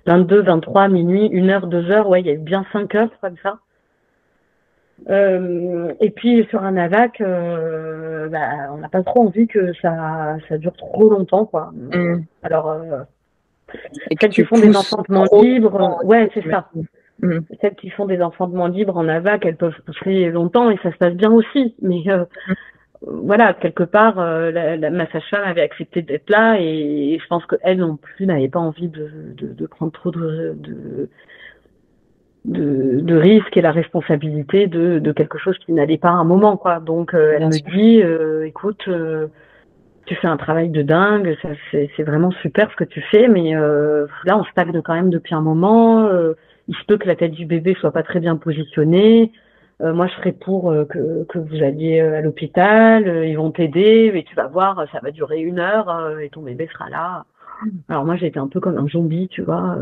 D: 22, 23, minuit, 1 heure, 2 heures, il y a eu bien 5 heures comme ça. Et puis sur un AVAC, on n'a pas trop envie que ça dure trop longtemps, quoi. Alors, celles qui font des enfantements libres, c'est ça. Celles qui font des enfantements libres en AVAC, elles peuvent pousser longtemps et ça se passe bien aussi. Mais quelque part, ma sage-femme avait accepté d'être là et je pense qu'elle non plus n'avait pas envie de prendre trop de risques et la responsabilité de quelque chose qui n'allait pas à un moment, quoi. Donc elle me dit écoute, tu fais un travail de dingue, c'est vraiment super ce que tu fais, mais là on stagne quand même depuis un moment, il se peut que la tête du bébé soit pas très bien positionnée, moi je serais pour que vous alliez à l'hôpital, ils vont t'aider, mais tu vas voir, ça va durer 1 heure et ton bébé sera là. Alors moi j'étais un peu comme un zombie, tu vois.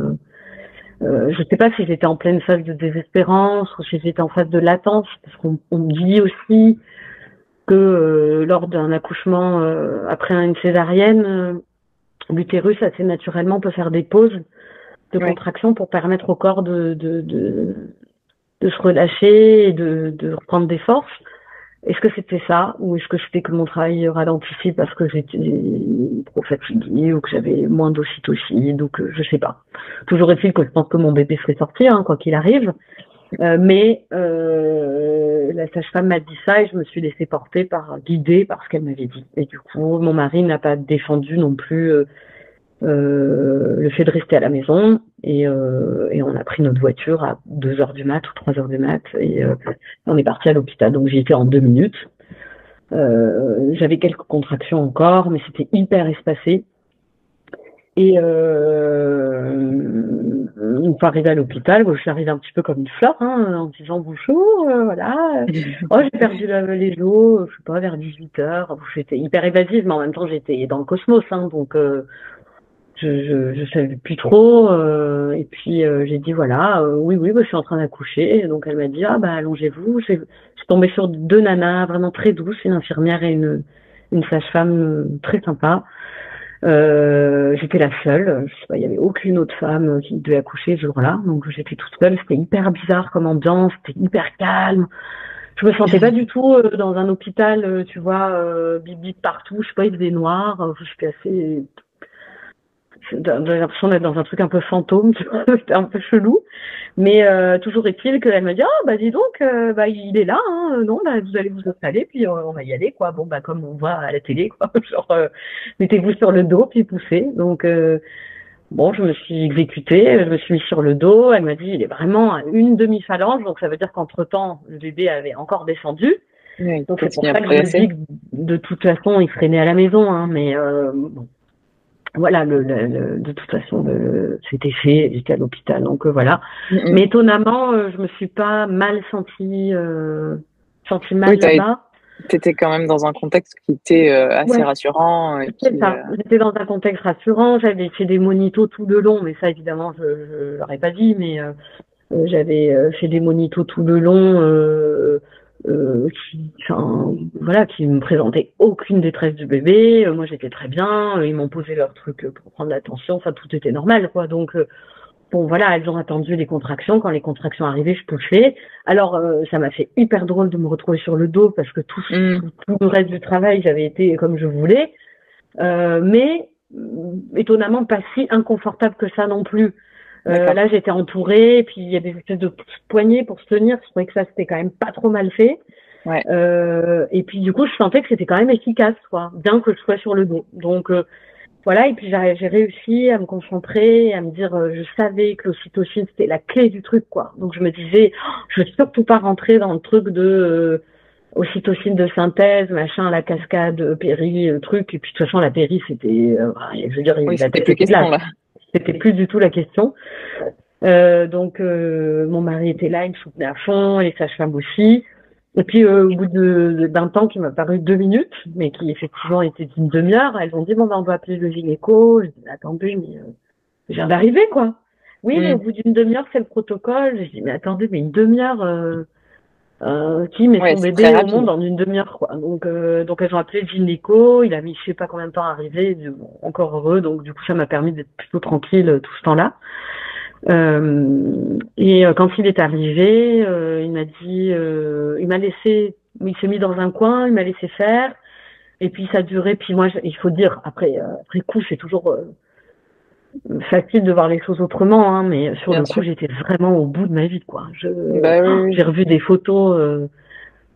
D: Je sais pas si j'étais en pleine phase de désespérance ou si j'étais en phase de latence, parce qu'on me dit aussi que lors d'un accouchement après une césarienne, l'utérus assez naturellement peut faire des pauses de contraction pour permettre au corps de se relâcher et de reprendre des forces. Est-ce que c'était ça, ou est-ce que c'était que mon travail ralentit parce que j'étais trop fatiguée, ou que j'avais moins d'ocytocine, ou que je sais pas. Toujours est-il que je pense que mon bébé serait sorti, hein, quoi qu'il arrive. Mais la sage-femme m'a dit ça et je me suis laissée porter guidée par ce qu'elle m'avait dit. Et du coup, mon mari n'a pas défendu non plus le fait de rester à la maison et on a pris notre voiture à 2h du mat ou 3h du mat et on est parti à l'hôpital. Donc j'y étais en 2 minutes. J'avais quelques contractions encore, mais c'était hyper espacé. Et une fois arrivée à l'hôpital, je suis arrivée un petit peu comme une fleur, hein, en disant bonjour, voilà. Oh, j'ai perdu les os, je sais pas, vers 18h. J'étais hyper évasive, mais en même temps j'étais dans le cosmos, hein, donc je savais plus trop. Et puis j'ai dit voilà, oui, je suis en train d'accoucher. Donc elle m'a dit ah bah allongez-vous. Je suis tombée sur 2 nanas vraiment très douces, une infirmière et une sage-femme très sympa. J'étais la seule, je sais pas, il y avait aucune autre femme qui devait accoucher ce jour-là, donc j'étais toute seule. C'était hyper bizarre comme ambiance, c'était hyper calme. Je me sentais pas du tout dans un hôpital, tu vois, bip bip partout, je sais pas, il faisait noir, j'étais assez... J'avais l'impression d'être dans un truc un peu fantôme, tu vois, c'était un peu chelou. Mais toujours est-il qu'elle m'a dit ah bah dis donc il est là, hein, non bah vous allez vous installer puis on va y aller quoi. Bon bah comme on voit à la télé quoi, genre mettez-vous sur le dos puis poussez. Donc bon, je me suis exécutée, je me suis mis sur le dos. Elle m'a dit il est vraiment à une demi-phalange, donc ça veut dire qu'entre-temps le bébé avait encore descendu.
C: Oui,
D: donc c'est pour ça que je me dis que de toute façon il serait né à la maison, hein, mais bon. Voilà, de toute façon, c'était fait, j'étais à l'hôpital, donc voilà. Mais étonnamment, je me suis pas mal sentie mal là-bas.
C: T'étais quand même dans un contexte qui était assez rassurant.
D: C'est ça. J'étais dans un contexte rassurant. J'avais fait des monitos tout le long, mais ça, évidemment, je l'aurais pas dit, mais j'avais fait des monitos tout le long. Qui me présentaient aucune détresse du bébé. Moi, j'étais très bien. Ils m'ont posé leurs trucs pour prendre l'attention. Enfin, tout était normal, quoi. Donc, bon, voilà, elles ont attendu les contractions. Quand les contractions arrivaient, je poussais. Alors, ça m'a fait hyper drôle de me retrouver sur le dos parce que tout le reste du travail, j'avais été comme je voulais. Mais étonnamment, pas si inconfortable que ça non plus. Là, j'étais entourée, et puis il y avait des espèces de poignées pour se tenir. Je trouvais que ça, c'était quand même pas trop mal fait.
C: Ouais.
D: Et puis, du coup, je sentais que c'était quand même efficace, quoi, bien que je sois sur le dos. Donc, voilà. Et puis, j'ai réussi à me concentrer, à me dire, je savais que l'ocytocine, c'était la clé du truc, quoi. Donc, je me disais, je veux surtout pas rentrer dans le truc de ocytocine de synthèse, machin, la cascade, péri, truc. Et puis, de toute façon, la péri, c'était, je veux dire,
C: c'était plus question, là.
D: C'était plus du tout la question. Donc, mon mari était là, il me soutenait à fond, les sages-femmes aussi. Et puis, au bout d'un temps qui m'a paru 2 minutes, mais qui effectivement était d'une demi-heure, elles ont dit, bon, on doit appeler le gynéco. Je dis, attendez, mais je viens d'arriver, quoi. Oui, mais au bout d'une demi-heure, c'est le protocole. Je dis, mais attendez, mais une demi-heure, qui met son bébé au monde en une demi-heure, quoi. Donc elles ont appelé le gynéco, il a mis je sais pas combien de temps à arriver, encore heureux, donc du coup ça m'a permis d'être plutôt tranquille tout ce temps-là. Et quand il est arrivé, il m'a dit, il s'est mis dans un coin, il m'a laissé faire, et puis ça a duré, puis moi il faut dire, après coup c'est toujours facile de voir les choses autrement, hein, mais sur le coup, j'étais vraiment au bout de ma vie, quoi. J'ai revu des photos.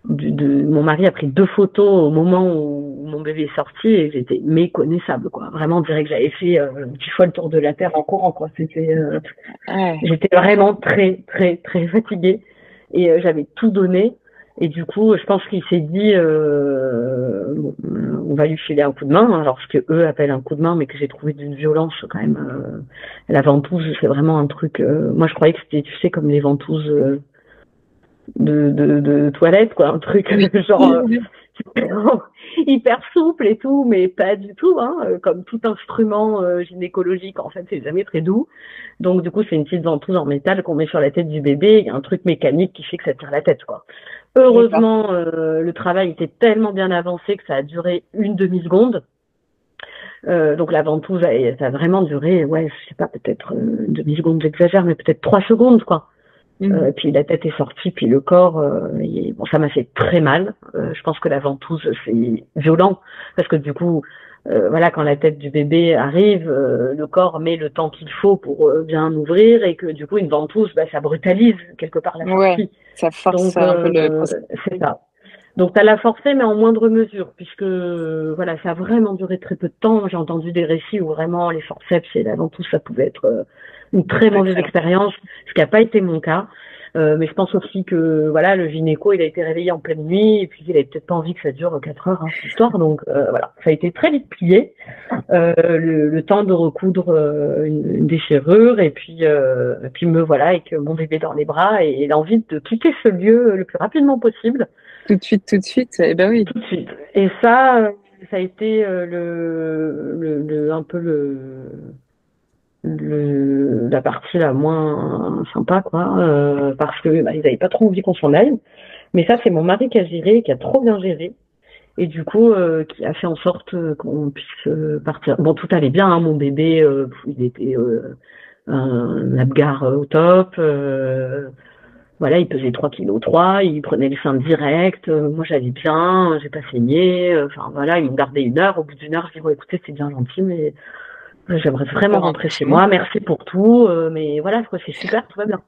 D: Mon mari a pris 2 photos au moment où mon bébé est sorti et j'étais méconnaissable, quoi. Vraiment, on dirait que j'avais fait 10 fois le tour de la Terre en courant, quoi. J'étais vraiment très, très, très fatiguée et j'avais tout donné. Et du coup, je pense qu'il s'est dit, on va lui filer un coup de main, alors ce que eux appellent un coup de main, mais que j'ai trouvé d'une violence quand même. La ventouse, c'est vraiment un truc. Moi, je croyais que c'était, tu sais, comme les ventouses de toilette, quoi, un truc genre hyper souple et tout, mais pas du tout, hein. Comme tout instrument gynécologique, en fait, c'est jamais très doux. Donc, du coup, c'est une petite ventouse en métal qu'on met sur la tête du bébé. Il y a un truc mécanique qui fait que ça tire la tête, quoi. Heureusement, le travail était tellement bien avancé que ça a duré une demi-seconde. Donc la ventouse, ça a vraiment duré, ouais, je sais pas, peut-être une demi-seconde, j'exagère, mais peut-être 3 secondes, quoi. Puis la tête est sortie, puis le corps, bon, ça m'a fait très mal. Je pense que la ventouse, c'est violent, parce que du coup, voilà, quand la tête du bébé arrive, le corps met le temps qu'il faut pour bien ouvrir, et que du coup, une ventouse, bah, ça brutalise quelque part la sortie.
C: Ça force
D: Donc,
C: un peu le processus.
D: c'est ça. Donc, ça l'a forcé, mais en moindre mesure, puisque voilà, ça a vraiment duré très peu de temps. J'ai entendu des récits où vraiment les forceps et la ventouse, ça pouvait être une très mauvaise expérience, ce qui n'a pas été mon cas. Mais je pense aussi que voilà, le gynéco, il a été réveillé en pleine nuit, et puis il avait peut-être pas envie que ça dure 4 heures, hein, cette histoire. Donc voilà, ça a été très vite plié. Le temps de recoudre une déchirure, et puis me voilà avec mon bébé dans les bras et l'envie de quitter ce lieu le plus rapidement possible.
C: Tout de suite. Eh ben oui.
D: Tout de suite. Et ça a été un peu la partie la moins sympa, quoi, parce que bah, ils n'avaient pas trop envie qu'on s'en aille. Mais ça, c'est mon mari qui a géré, qui a trop bien géré. Et du coup, qui a fait en sorte qu'on puisse partir. Bon, tout allait bien, hein, mon bébé, il était un Apgar au top. Voilà, il pesait 3,3 kg, il prenait le sein direct. Moi, j'allais bien, j'ai pas saigné. Enfin, voilà, ils m'ont gardé 1 heure. Au bout d'1 heure, je dis, bon, écoutez, c'est bien gentil, mais j'aimerais vraiment rentrer chez moi. Merci pour tout. Mais voilà, c'est super, tout va bien.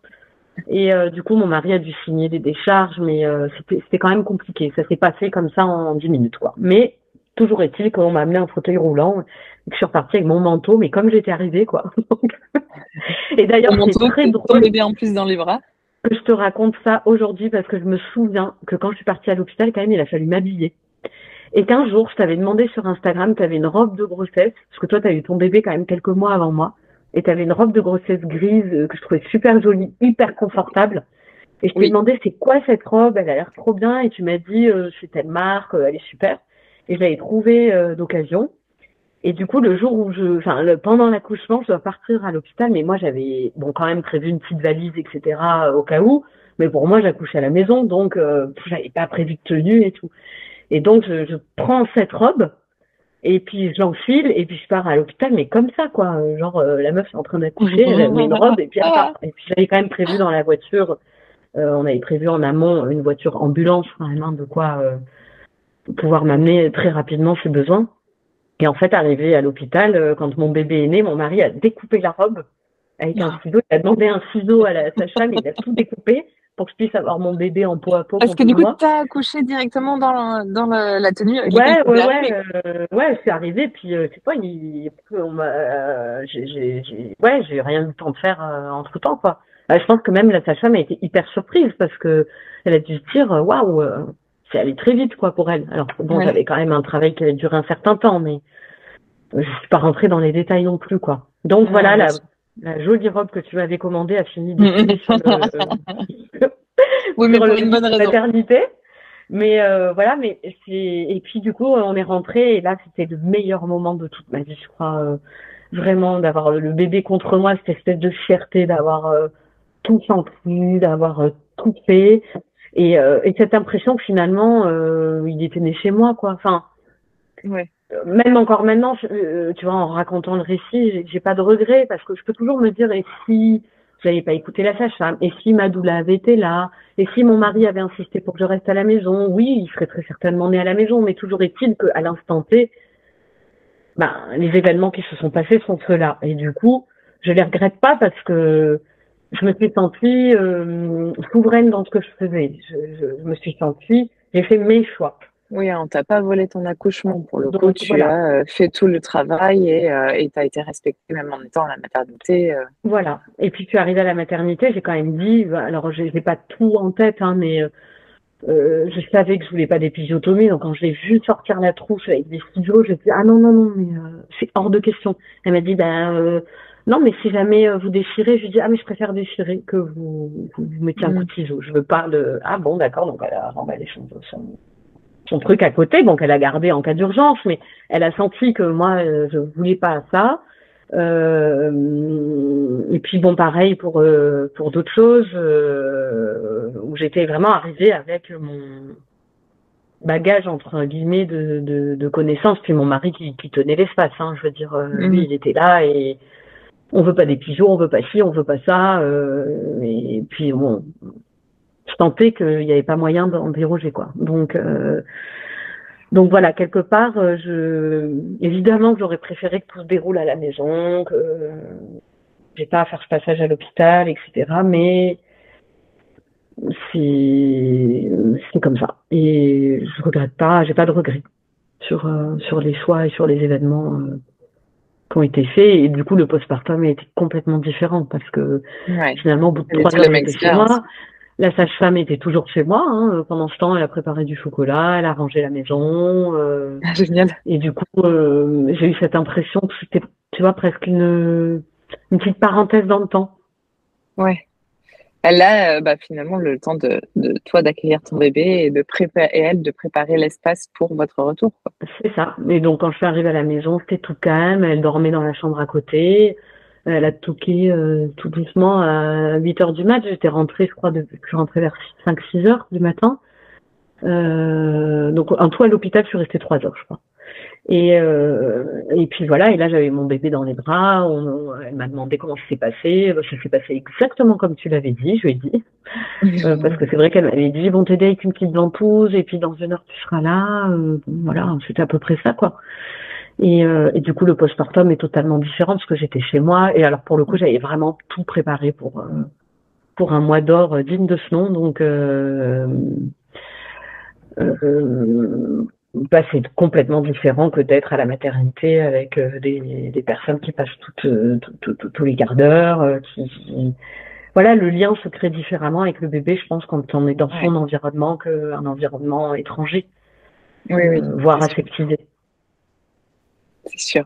D: Et du coup, mon mari a dû signer des décharges, mais c'était quand même compliqué. Ça s'est passé comme ça en 10 minutes, quoi. Mais toujours est-il qu'on m'a amené un fauteuil roulant et que je suis repartie avec mon manteau, mais comme j'étais arrivée, quoi. Et d'ailleurs, c'est très drôle.
C: Ton bébé en plus dans les bras.
D: Que je te raconte ça aujourd'hui, parce que je me souviens que quand je suis partie à l'hôpital, quand même, il a fallu m'habiller. Et qu'un jour, je t'avais demandé sur Instagram, tu avais une robe de grossesse, parce que toi, tu as eu ton bébé quand même quelques mois avant moi, et tu avais une robe de grossesse grise que je trouvais super jolie, hyper confortable. Et je t'ai demandé, c'est quoi cette robe? Elle a l'air trop bien. Et tu m'as dit, c'est telle marque, elle est super. Et je l'avais trouvée d'occasion. Et du coup, le jour où pendant l'accouchement, je dois partir à l'hôpital, mais moi, j'avais, bon, quand même prévu une petite valise, etc., au cas où. Mais pour moi, j'accouchais à la maison, donc j'avais pas prévu de tenue et tout. Et donc, je prends cette robe, et puis je l'enfile, et puis je pars à l'hôpital, mais comme ça, quoi. Genre, la meuf est en train d'accoucher, elle a mis une robe, et puis elle part. Et puis j'avais quand même prévu dans la voiture, on avait prévu en amont une voiture ambulance, vraiment, de quoi pouvoir m'amener très rapidement si besoin. Et en fait, arrivé à l'hôpital, quand mon bébé est né, mon mari a découpé la robe avec un ciseau. Il a demandé un ciseau à la sage-femme, il a tout découpé pour que je puisse avoir mon bébé en peau à peau.
C: Parce que du coup, tu as accouché directement dans la tenue.
D: Ouais, c'est arrivé, puis c'est pas, j'ai rien eu le temps de faire entre temps, quoi. Je pense que même la sage-femme a été hyper surprise parce que elle a dû se dire, waouh, c'est allé très vite, quoi, pour elle. Alors bon, j'avais quand même un travail qui avait duré un certain temps, mais je suis pas rentrée dans les détails non plus, quoi. Donc voilà, la jolie robe que tu m'avais commandée a fini de sur le
C: oui, mais pour une bonne raison.
D: Maternité. Mais voilà, et puis du coup, on est rentré et là, c'était le meilleur moment de toute ma vie, je crois. Vraiment, d'avoir le bébé contre moi, cette espèce de fierté d'avoir tout senti, d'avoir tout fait. Et cette impression que finalement, il était né chez moi, quoi. Enfin, même encore maintenant, tu vois, en racontant le récit, j'ai pas de regrets parce que je peux toujours me dire, et si j'avais pas écouté la sage-femme, et si ma doula avait été là, et si mon mari avait insisté pour que je reste à la maison, oui, il serait très certainement né à la maison, mais toujours est-il qu'à l'instant T, les événements qui se sont passés sont ceux-là. Et du coup, je les regrette pas parce que je me suis sentie souveraine dans ce que je faisais. Je me suis sentie, j'ai fait mes choix.
C: Oui, on t'a pas volé ton accouchement pour le coup. Tu as fait tout le travail et tu as été respectée même en étant à la maternité.
D: Voilà. Et puis tu arrives à la maternité, j'ai quand même dit, alors j'ai pas tout en tête, hein, mais je savais que je voulais pas d'épisiotomie, donc quand je l'ai vu sortir la trousse avec des stylos, j'ai dit ah non, mais c'est hors de question. Elle m'a dit non, mais si jamais vous déchirez, je lui dis ah mais je préfère déchirer que vous mettiez un coup de ciseau. Je veux pas de ah bon d'accord, donc elle a remballé son truc à côté, bon qu'elle a gardé en cas d'urgence, mais elle a senti que moi je voulais pas ça. Et puis bon pareil pour d'autres choses où j'étais vraiment arrivée avec bagage entre guillemets de connaissances, puis mon mari qui tenait l'espace, hein, je veux dire, lui il était là et on veut pas des pigeons, on veut pas ci, on veut pas ça, et puis bon, je sentais qu'il n'y avait pas moyen d'en déroger, quoi. Donc voilà, quelque part, évidemment que j'aurais préféré que tout se déroule à la maison, que j'ai pas à faire ce passage à l'hôpital, etc. Mais c'est comme ça. Et je regrette pas, j'ai pas de regrets sur les choix et sur les événements qui ont été faits. Et du coup, le postpartum a été complètement différent parce que finalement, au bout de 3 heures, j'étais chez moi. La sage-femme était toujours chez moi. Hein. Pendant ce temps, elle a préparé du chocolat, elle a rangé la maison.
C: Génial.
D: Et du coup, j'ai eu cette impression que c'était, tu vois, presque une petite parenthèse dans le temps.
C: Ouais. Elle a finalement le temps de toi d'accueillir ton bébé et de préparer l'espace pour votre retour, quoi.
D: C'est ça. Et donc, quand je suis arrivée à la maison, c'était tout calme. Elle dormait dans la chambre à côté. Elle a toqué tout doucement à 8 heures du mat. J'étais rentrée, je crois, je suis rentrée vers 5-6 heures du matin. Donc, en tout, à l'hôpital, je suis restée 3 heures, je crois. Et puis voilà, et là, j'avais mon bébé dans les bras. Elle m'a demandé comment ça s'est passé. Ça s'est passé exactement comme tu l'avais dit, je lui ai dit. Parce que c'est vrai qu'elle m'avait dit, bon, t'aider avec une petite ventouse, et puis dans 1 heure, tu seras là. Voilà, c'était à peu près ça, quoi. Et du coup, le postpartum est totalement différent parce que j'étais chez moi. Et alors, pour le coup, j'avais vraiment tout préparé pour un mois d'or digne de ce nom. Donc, c'est complètement différent que d'être à la maternité avec des personnes qui passent tous les quarts d'heure. Voilà, le lien se crée différemment avec le bébé, je pense, quand on est dans son environnement qu'un environnement étranger, voire aseptisé.
C: C'est sûr.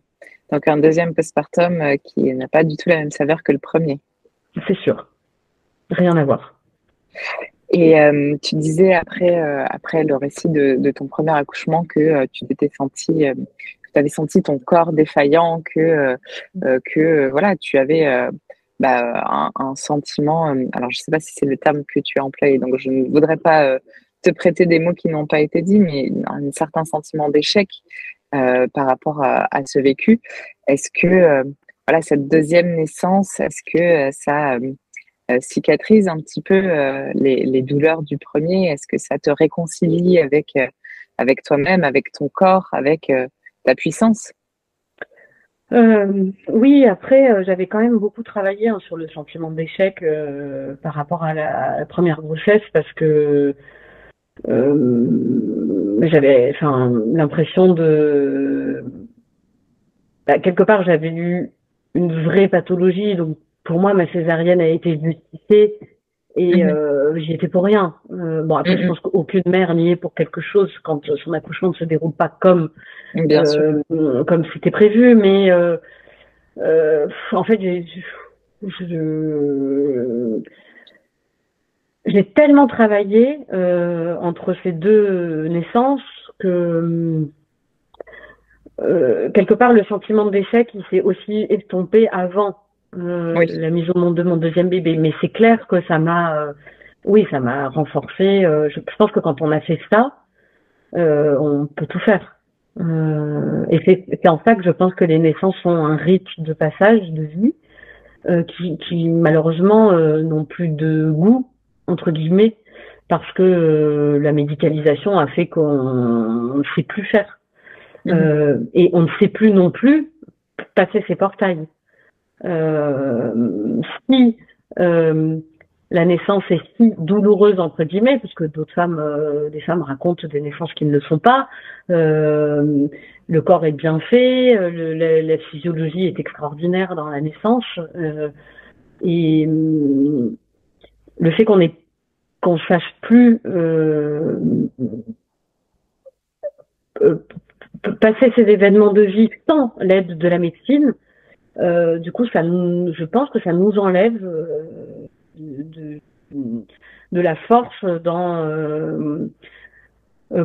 C: Donc, un deuxième postpartum qui n'a pas du tout la même saveur que le premier.
D: C'est sûr. Rien à voir.
C: Et tu disais après le récit de ton premier accouchement que tu t'étais senti, que tu avais senti ton corps défaillant, que voilà, tu avais un sentiment. Alors, je ne sais pas si c'est le terme que tu as employé, donc je ne voudrais pas te prêter des mots qui n'ont pas été dits, mais un certain sentiment d'échec. Par rapport à ce vécu. Est-ce que voilà, cette deuxième naissance, est-ce que ça cicatrise un petit peu les douleurs du premier? Est-ce que ça te réconcilie avec toi-même, avec ton corps, avec ta puissance?
D: Oui, après, j'avais quand même beaucoup travaillé sur le sentiment d'échec par rapport à la première grossesse parce que j'avais l'impression quelque part j'avais eu une vraie pathologie, donc pour moi ma césarienne a été justifiée et j'y étais pour rien. Bon, après je pense qu'aucune mère n'y est pour quelque chose quand son accouchement ne se déroule pas comme c'était prévu, mais en fait j'ai tellement travaillé entre ces deux naissances que quelque part le sentiment d'échec il s'est aussi estompé avant la mise au monde de mon deuxième bébé. Mais c'est clair que ça m'a renforcé. Je pense que quand on a fait ça, on peut tout faire. Et c'est en ça que je pense que les naissances sont un rite de passage de vie qui malheureusement n'ont plus de goût entre guillemets, parce que la médicalisation a fait qu'on ne sait plus faire. Et on ne sait plus non plus passer ses portails. Si la naissance est si douloureuse, entre guillemets, parce que des femmes racontent des naissances qui ne le sont pas, le corps est bien fait, la physiologie est extraordinaire dans la naissance, et le fait qu'on sache plus passer ces événements de vie sans l'aide de la médecine, du coup, je pense que ça nous enlève de la force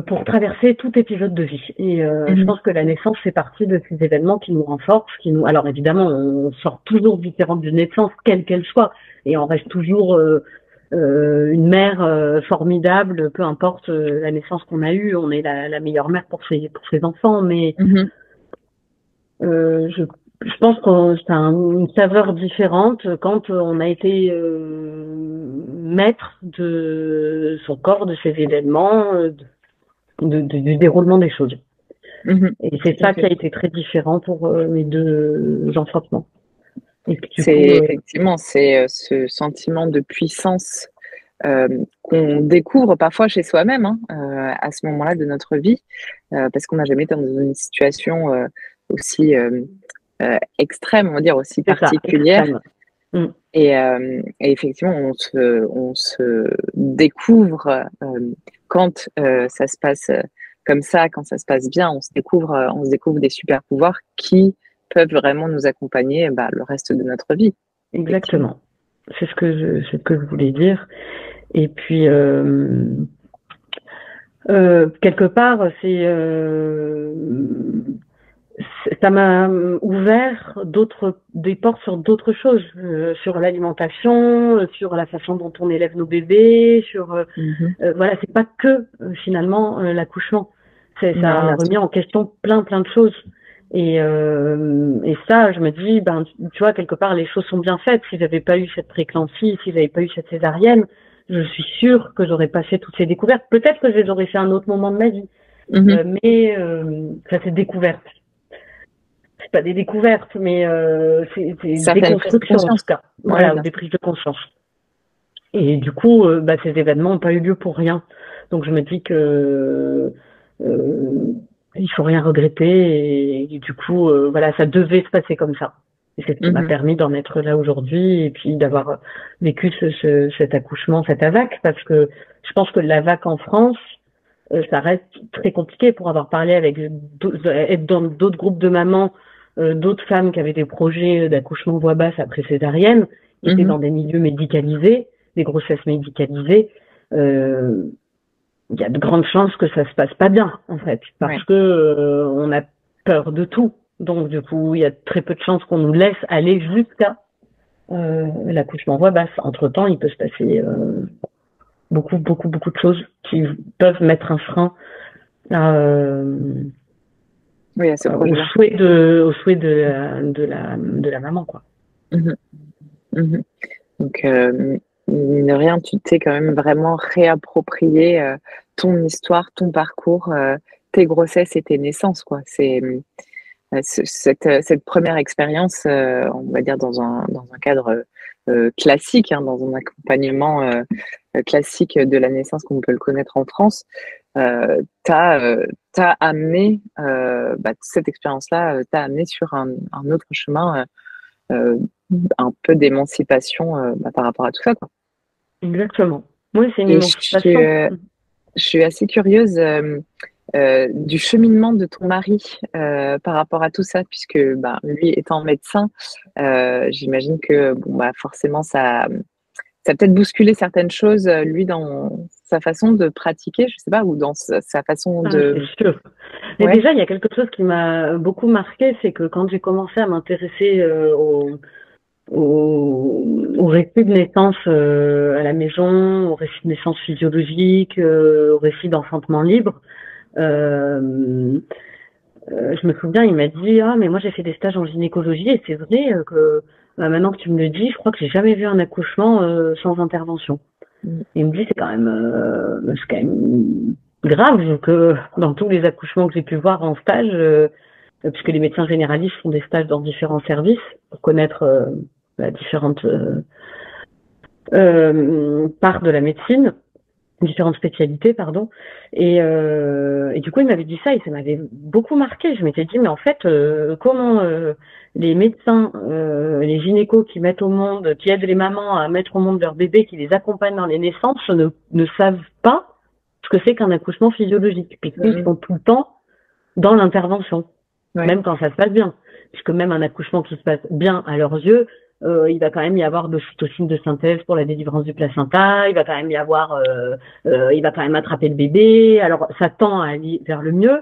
D: pour traverser tout épisode de vie. Et je pense que la naissance fait partie de ces événements qui nous renforcent, alors évidemment, on sort toujours différente d'une naissance, quelle qu'elle soit, et on reste toujours une mère formidable, peu importe la naissance qu'on a eue, on est la meilleure mère pour ses enfants, mais je pense que c'est une saveur différente quand on a été maître de son corps, de ses événements, du déroulement des choses. Et c'est ça qui a été très différent pour mes deux enfantements.
C: Effectivement, c'est ce sentiment de puissance qu'on découvre parfois chez soi-même à ce moment-là de notre vie, parce qu'on n'a jamais été dans une situation aussi extrême, on va dire, aussi particulière. Et effectivement, on se découvre quand ça se passe comme ça, quand ça se passe bien, on se découvre des super pouvoirs qui peuvent vraiment nous accompagner le reste de notre vie.
D: Exactement. C'est ce que je voulais dire. Et puis quelque part, ça m'a ouvert des portes sur d'autres choses, sur l'alimentation, sur la façon dont on élève nos bébés, voilà, c'est pas que finalement l'accouchement. Ça a remis en question plein de choses. Et ça, je me dis, tu vois, quelque part, les choses sont bien faites. Si j'avais pas eu cette prééclampsie, si j'avais pas eu cette césarienne, je suis sûre que j'aurais pas fait toutes ces découvertes. Peut-être que je les aurais fait à un autre moment de ma vie. Mais ça, c'est découverte. C'est pas des découvertes, mais c'est des constructions, en tout cas. Voilà, ou des prises de conscience. Et du coup, ces événements n'ont pas eu lieu pour rien. Donc, je me dis que il faut rien regretter. Et du coup, voilà, ça devait se passer comme ça. Et c'est ce qui m'a permis d'en être là aujourd'hui et puis d'avoir vécu cet accouchement, cette AVAC, parce que je pense que l'AVAC en France, ça reste très compliqué. Pour avoir parlé avec être dans d'autres groupes de mamans, d'autres femmes qui avaient des projets d'accouchement voix basse après césarienne, qui étaient dans des milieux médicalisés, des grossesses médicalisées, il y a de grandes chances que ça se passe pas bien, en fait, parce que on a peur de tout. Donc, du coup, il y a très peu de chances qu'on nous laisse aller jusqu'à l'accouchement voix basse. Entre-temps, il peut se passer beaucoup de choses qui peuvent mettre un frein
C: à ce
D: au souhait de la maman, quoi.
C: Donc, mine de rien, tu t'es quand même vraiment réapproprié ton histoire, ton parcours, tes grossesses et tes naissances, quoi. C'est cette première expérience, on va dire dans un cadre classique, dans un accompagnement classique de la naissance comme on peut le connaître en France, t'as amené cette expérience-là, t'as amené sur un autre chemin, un peu d'émancipation par rapport à tout ça, quoi.
D: Exactement. Oui, c'est une émancipation.
C: Je suis assez curieuse du cheminement de ton mari par rapport à tout ça, puisque lui étant médecin, j'imagine que forcément ça a peut-être bousculé certaines choses, lui, dans sa façon de pratiquer, je sais pas, ou dans sa façon de...
D: C'est sûr. Mais déjà, il y a quelque chose qui m'a beaucoup marqué, c'est que quand j'ai commencé à m'intéresser au récit de naissance à la maison, au récit de naissance physiologique, au récit d'enfantement libre, je me souviens, il m'a dit « Ah, mais moi j'ai fait des stages en gynécologie et c'est vrai que maintenant que tu me le dis, je crois que j'ai jamais vu un accouchement sans intervention. » Il me dit c'est quand même grave que dans tous les accouchements que j'ai pu voir en stage, puisque les médecins généralistes font des stages dans différents services pour connaître différentes parts de la médecine, différentes spécialités, pardon. Et du coup, il m'avait dit ça et ça m'avait beaucoup marqué. Je m'étais dit, mais en fait, comment les médecins, les gynécos qui mettent au monde, qui aident les mamans à mettre au monde leur bébé, qui les accompagnent dans les naissances, ne savent pas ce que c'est qu'un accouchement physiologique, puisqu'ils sont tout le temps dans l'intervention, même quand ça se passe bien. Puisque même un accouchement qui se passe bien à leurs yeux, il va quand même y avoir de l'ocytocine de synthèse pour la délivrance du placenta, il va quand même y avoir, il va quand même attraper le bébé. Alors ça tend à aller vers le mieux,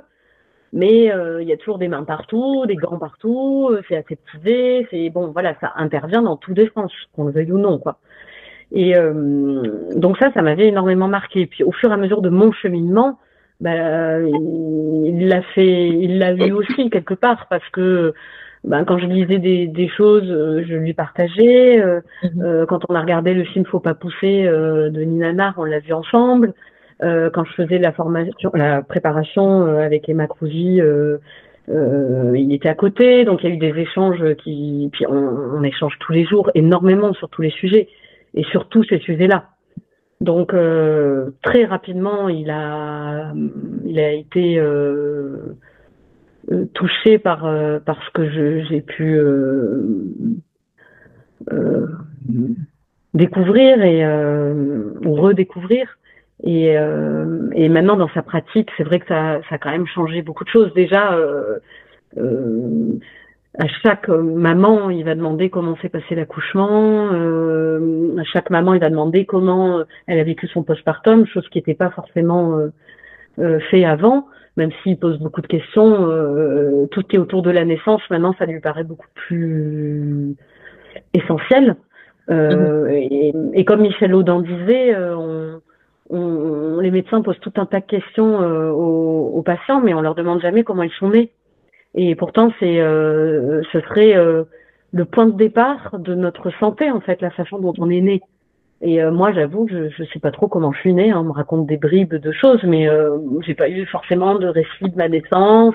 D: mais il y a toujours des mains partout, des gants partout, c'est aseptisé, c'est bon, voilà, ça intervient dans tous les sens, qu'on le veuille ou non, quoi. Et donc ça m'avait énormément marqué. Et puis au fur et à mesure de mon cheminement, il l'a vu aussi quelque part, parce que quand je lisais des choses, je lui partageais. Quand on a regardé le film Faut pas pousser de Nina Nart, on l'a vu ensemble. Quand je faisais la préparation avec Emma Cruzy, il était à côté, donc il y a eu des échanges puis on échange tous les jours énormément sur tous les sujets et sur tous ces sujets-là. Donc très rapidement, il a été touché par ce que j'ai pu découvrir ou redécouvrir. Et maintenant, dans sa pratique, c'est vrai que ça a quand même changé beaucoup de choses. Déjà, à chaque maman, il va demander comment s'est passé l'accouchement. À chaque maman, il va demander comment elle a vécu son postpartum, chose qui n'était pas forcément fait avant. Même s'il pose beaucoup de questions, tout est autour de la naissance. Maintenant, ça lui paraît beaucoup plus essentiel. Et comme Michel Audin disait, les médecins posent tout un tas de questions aux patients, mais on leur demande jamais comment ils sont nés. Et pourtant, ce serait le point de départ de notre santé, en fait, la façon dont on est né. Et moi, j'avoue, je sais pas trop comment je suis née. On me raconte des bribes de choses, mais j'ai pas eu forcément de récit de ma naissance.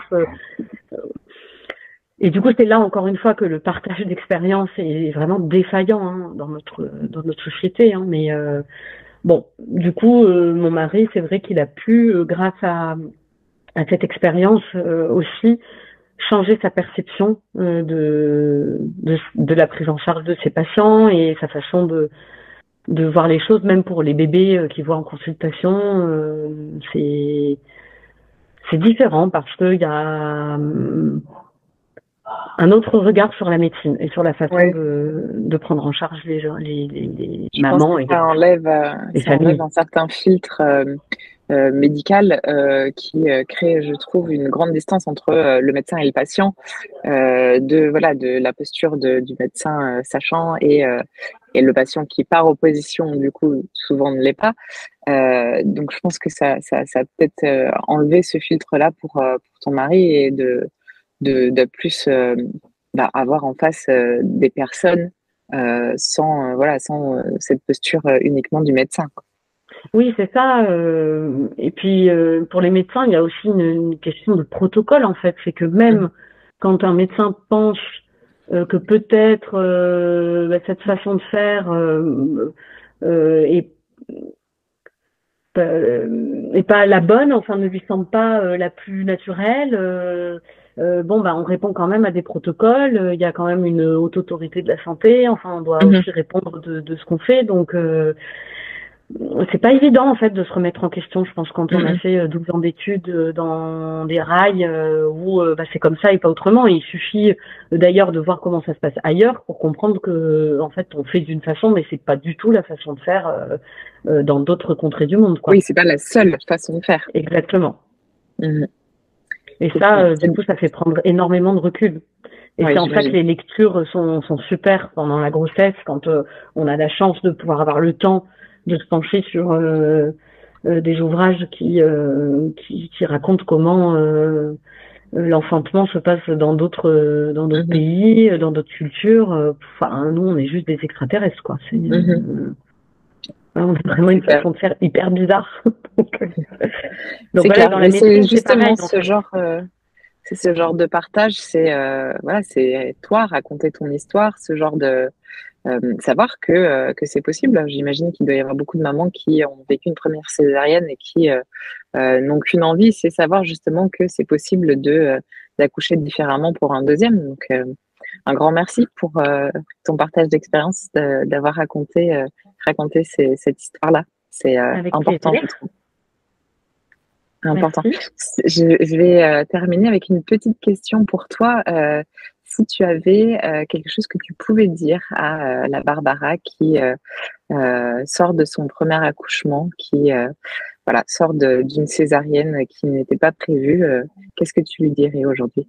D: Et du coup, c'est là encore une fois que le partage d'expérience est vraiment défaillant dans notre société. Mais bon, du coup, mon mari, c'est vrai qu'il a pu, grâce à cette expérience aussi, changer sa perception de la prise en charge de ses patients et sa façon de voir les choses, même pour les bébés qui voient en consultation. C'est différent parce qu'il y a un autre regard sur la médecine et sur la façon de prendre en charge les mamans et
C: ça enlève un certain filtre médical qui crée, je trouve, une grande distance entre le médecin et le patient, de la posture du médecin sachant et le patient qui, par opposition, du coup, souvent ne l'est pas. Donc, je pense que ça a peut-être enlevé ce filtre-là pour ton mari et de plus avoir en face des personnes sans cette posture uniquement du médecin, quoi.
D: Oui, c'est ça. Et puis, pour les médecins, il y a aussi une question de protocole, en fait. C'est que même quand un médecin pense que peut-être cette façon de faire est pas la bonne, enfin ne lui semble pas la plus naturelle. On répond quand même à des protocoles. Il y a quand même une haute autorité de la santé. Enfin, on doit aussi répondre de ce qu'on fait. Donc, c'est pas évident en fait de se remettre en question. Je pense quand on a fait 12 ans d'études dans des rails où c'est comme ça et pas autrement. Et il suffit d'ailleurs de voir comment ça se passe ailleurs pour comprendre que en fait on fait d'une façon, mais c'est pas du tout la façon de faire dans d'autres contrées du monde, quoi.
C: Oui, c'est pas la seule façon de faire.
D: Exactement. Et ça, du coup, ça fait prendre énormément de recul. Et c'est en ça que les lectures sont super pendant la grossesse, quand on a la chance de pouvoir avoir le temps de se pencher sur des ouvrages qui racontent comment l'enfantement se passe dans d'autres pays, dans d'autres cultures. Nous, on est juste des extraterrestres, quoi. On a vraiment une façon de faire hyper bizarre.
C: Donc voilà, dans la médecine, c'est justement ce genre de partage, c'est toi raconter ton histoire, ce genre de savoir que c'est possible. J'imagine qu'il doit y avoir beaucoup de mamans qui ont vécu une première césarienne et qui n'ont qu'une envie, c'est savoir justement que c'est possible d'accoucher différemment pour un deuxième. Donc un grand merci pour ton partage d'expérience, d'avoir raconté cette histoire-là. C'est important, je trouve. Important. Je vais terminer avec une petite question pour toi. Si tu avais quelque chose que tu pouvais dire à la Barbara qui sort de son premier accouchement, qui sort d'une césarienne qui n'était pas prévue, qu'est-ce que tu lui dirais aujourd'hui?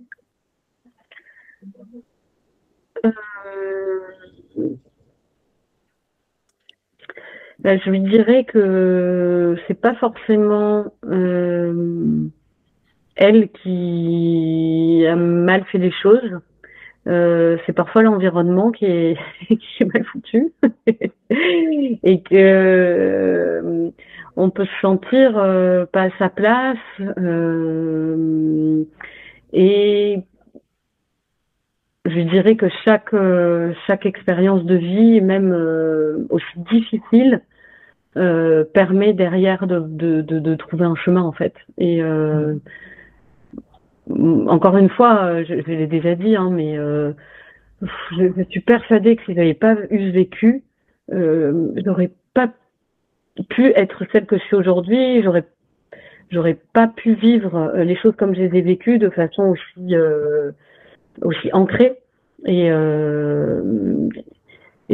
D: Bah, je lui dirais que c'est pas forcément elle qui a mal fait les choses. C'est parfois l'environnement qui est qui est mal foutu et que on peut se sentir pas à sa place et je dirais que chaque expérience de vie, même aussi difficile, permet derrière de trouver un chemin en fait. Et encore une fois, je l'ai déjà dit, hein, mais je suis persuadée que si j'avais pas eu ce vécu, j'aurais pas pu être celle que je suis aujourd'hui. J'aurais pas pu vivre les choses comme je les ai vécues de façon aussi ancrée. Et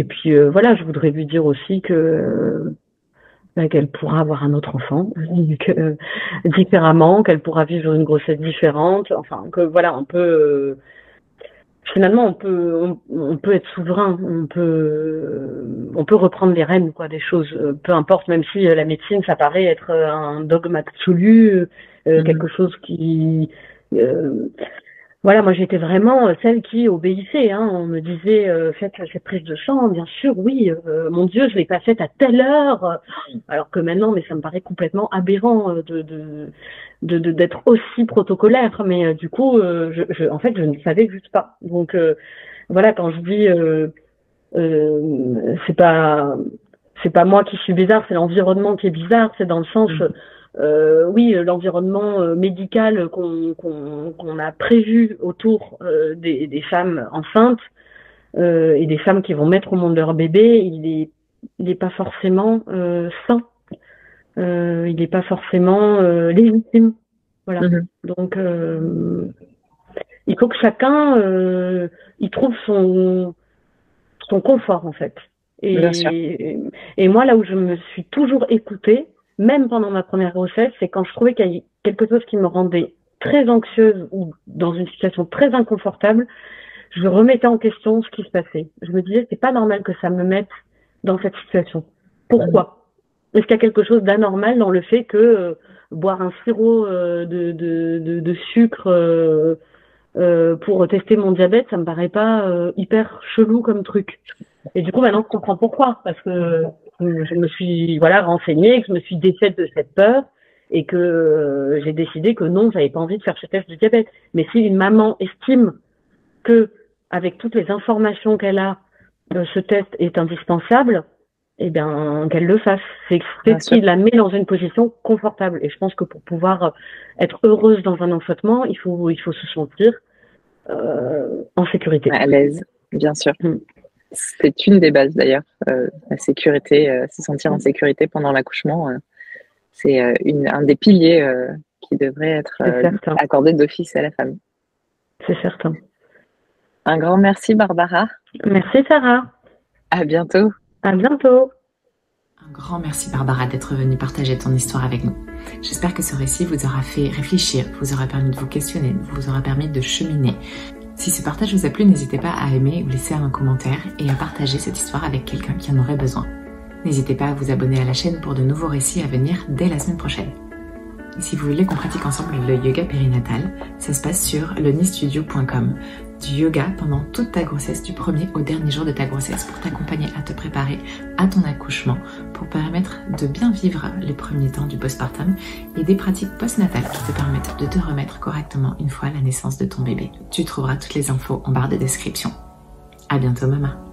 D: puis voilà, je voudrais lui dire aussi que qu'elle pourra avoir un autre enfant différemment, qu'elle pourra vivre une grossesse différente. Enfin, que voilà, on peut finalement on peut être souverain, on peut reprendre les rênes quoi des choses, peu importe, même si la médecine ça paraît être un dogme absolu, quelque chose qui voilà, moi j'étais vraiment celle qui obéissait, hein. On me disait faites cette prise de sang, bien sûr, oui, mon Dieu, je l'ai pas faite à telle heure, alors que maintenant, mais ça me paraît complètement aberrant d'être aussi protocolaire, mais du coup, en fait, je ne savais juste pas. Donc voilà, quand je dis c'est pas moi qui suis bizarre, c'est l'environnement qui est bizarre, c'est dans le sens oui, l'environnement médical qu'on a prévu autour des femmes enceintes et des femmes qui vont mettre au monde leur bébé, il est pas forcément sain, il n'est pas forcément légitime. Voilà. Donc il faut que chacun il trouve son confort en fait. Et moi là où je me suis toujours écoutée, même pendant ma première grossesse, c'est quand je trouvais qu'il y avait quelque chose qui me rendait très anxieuse ou dans une situation très inconfortable, je remettais en question ce qui se passait. Je me disais, c'est pas normal que ça me mette dans cette situation. Pourquoi? Est-ce qu'il y a quelque chose d'anormal dans le fait que boire un sirop de sucre pour tester mon diabète, ça me paraît pas hyper chelou comme truc. Et du coup, maintenant, je comprends pourquoi. Parce que je me suis renseignée, que je me suis défaite de cette peur et que j'ai décidé que non, j'avais pas envie de faire ce test de diabète. Mais si une maman estime que, avec toutes les informations qu'elle a, ce test est indispensable, eh bien, qu'elle le fasse. C'est ce qui la met dans une position confortable. Et je pense que pour pouvoir être heureuse dans un enfantement, il faut se sentir en sécurité.
C: À l'aise, bien sûr. C'est une des bases d'ailleurs, la sécurité, se sentir en sécurité pendant l'accouchement, c'est un des piliers qui devrait être accordé d'office à la femme.
D: C'est certain.
C: Un grand merci Barbara.
D: Merci Sarah.
C: À bientôt.
D: À bientôt.
A: Un grand merci Barbara d'être venue partager ton histoire avec nous. J'espère que ce récit vous aura fait réfléchir, vous aura permis de vous questionner, vous aura permis de cheminer. Si ce partage vous a plu, n'hésitez pas à aimer ou laisser un commentaire et à partager cette histoire avec quelqu'un qui en aurait besoin. N'hésitez pas à vous abonner à la chaîne pour de nouveaux récits à venir dès la semaine prochaine. Et si vous voulez qu'on pratique ensemble le yoga périnatal, ça se passe sur lenistudio.com. Du yoga pendant toute ta grossesse, du premier au dernier jour de ta grossesse, pour t'accompagner à te préparer à ton accouchement, pour permettre de bien vivre les premiers temps du postpartum et des pratiques postnatales qui te permettent de te remettre correctement une fois la naissance de ton bébé. Tu trouveras toutes les infos en barre de description. À bientôt maman.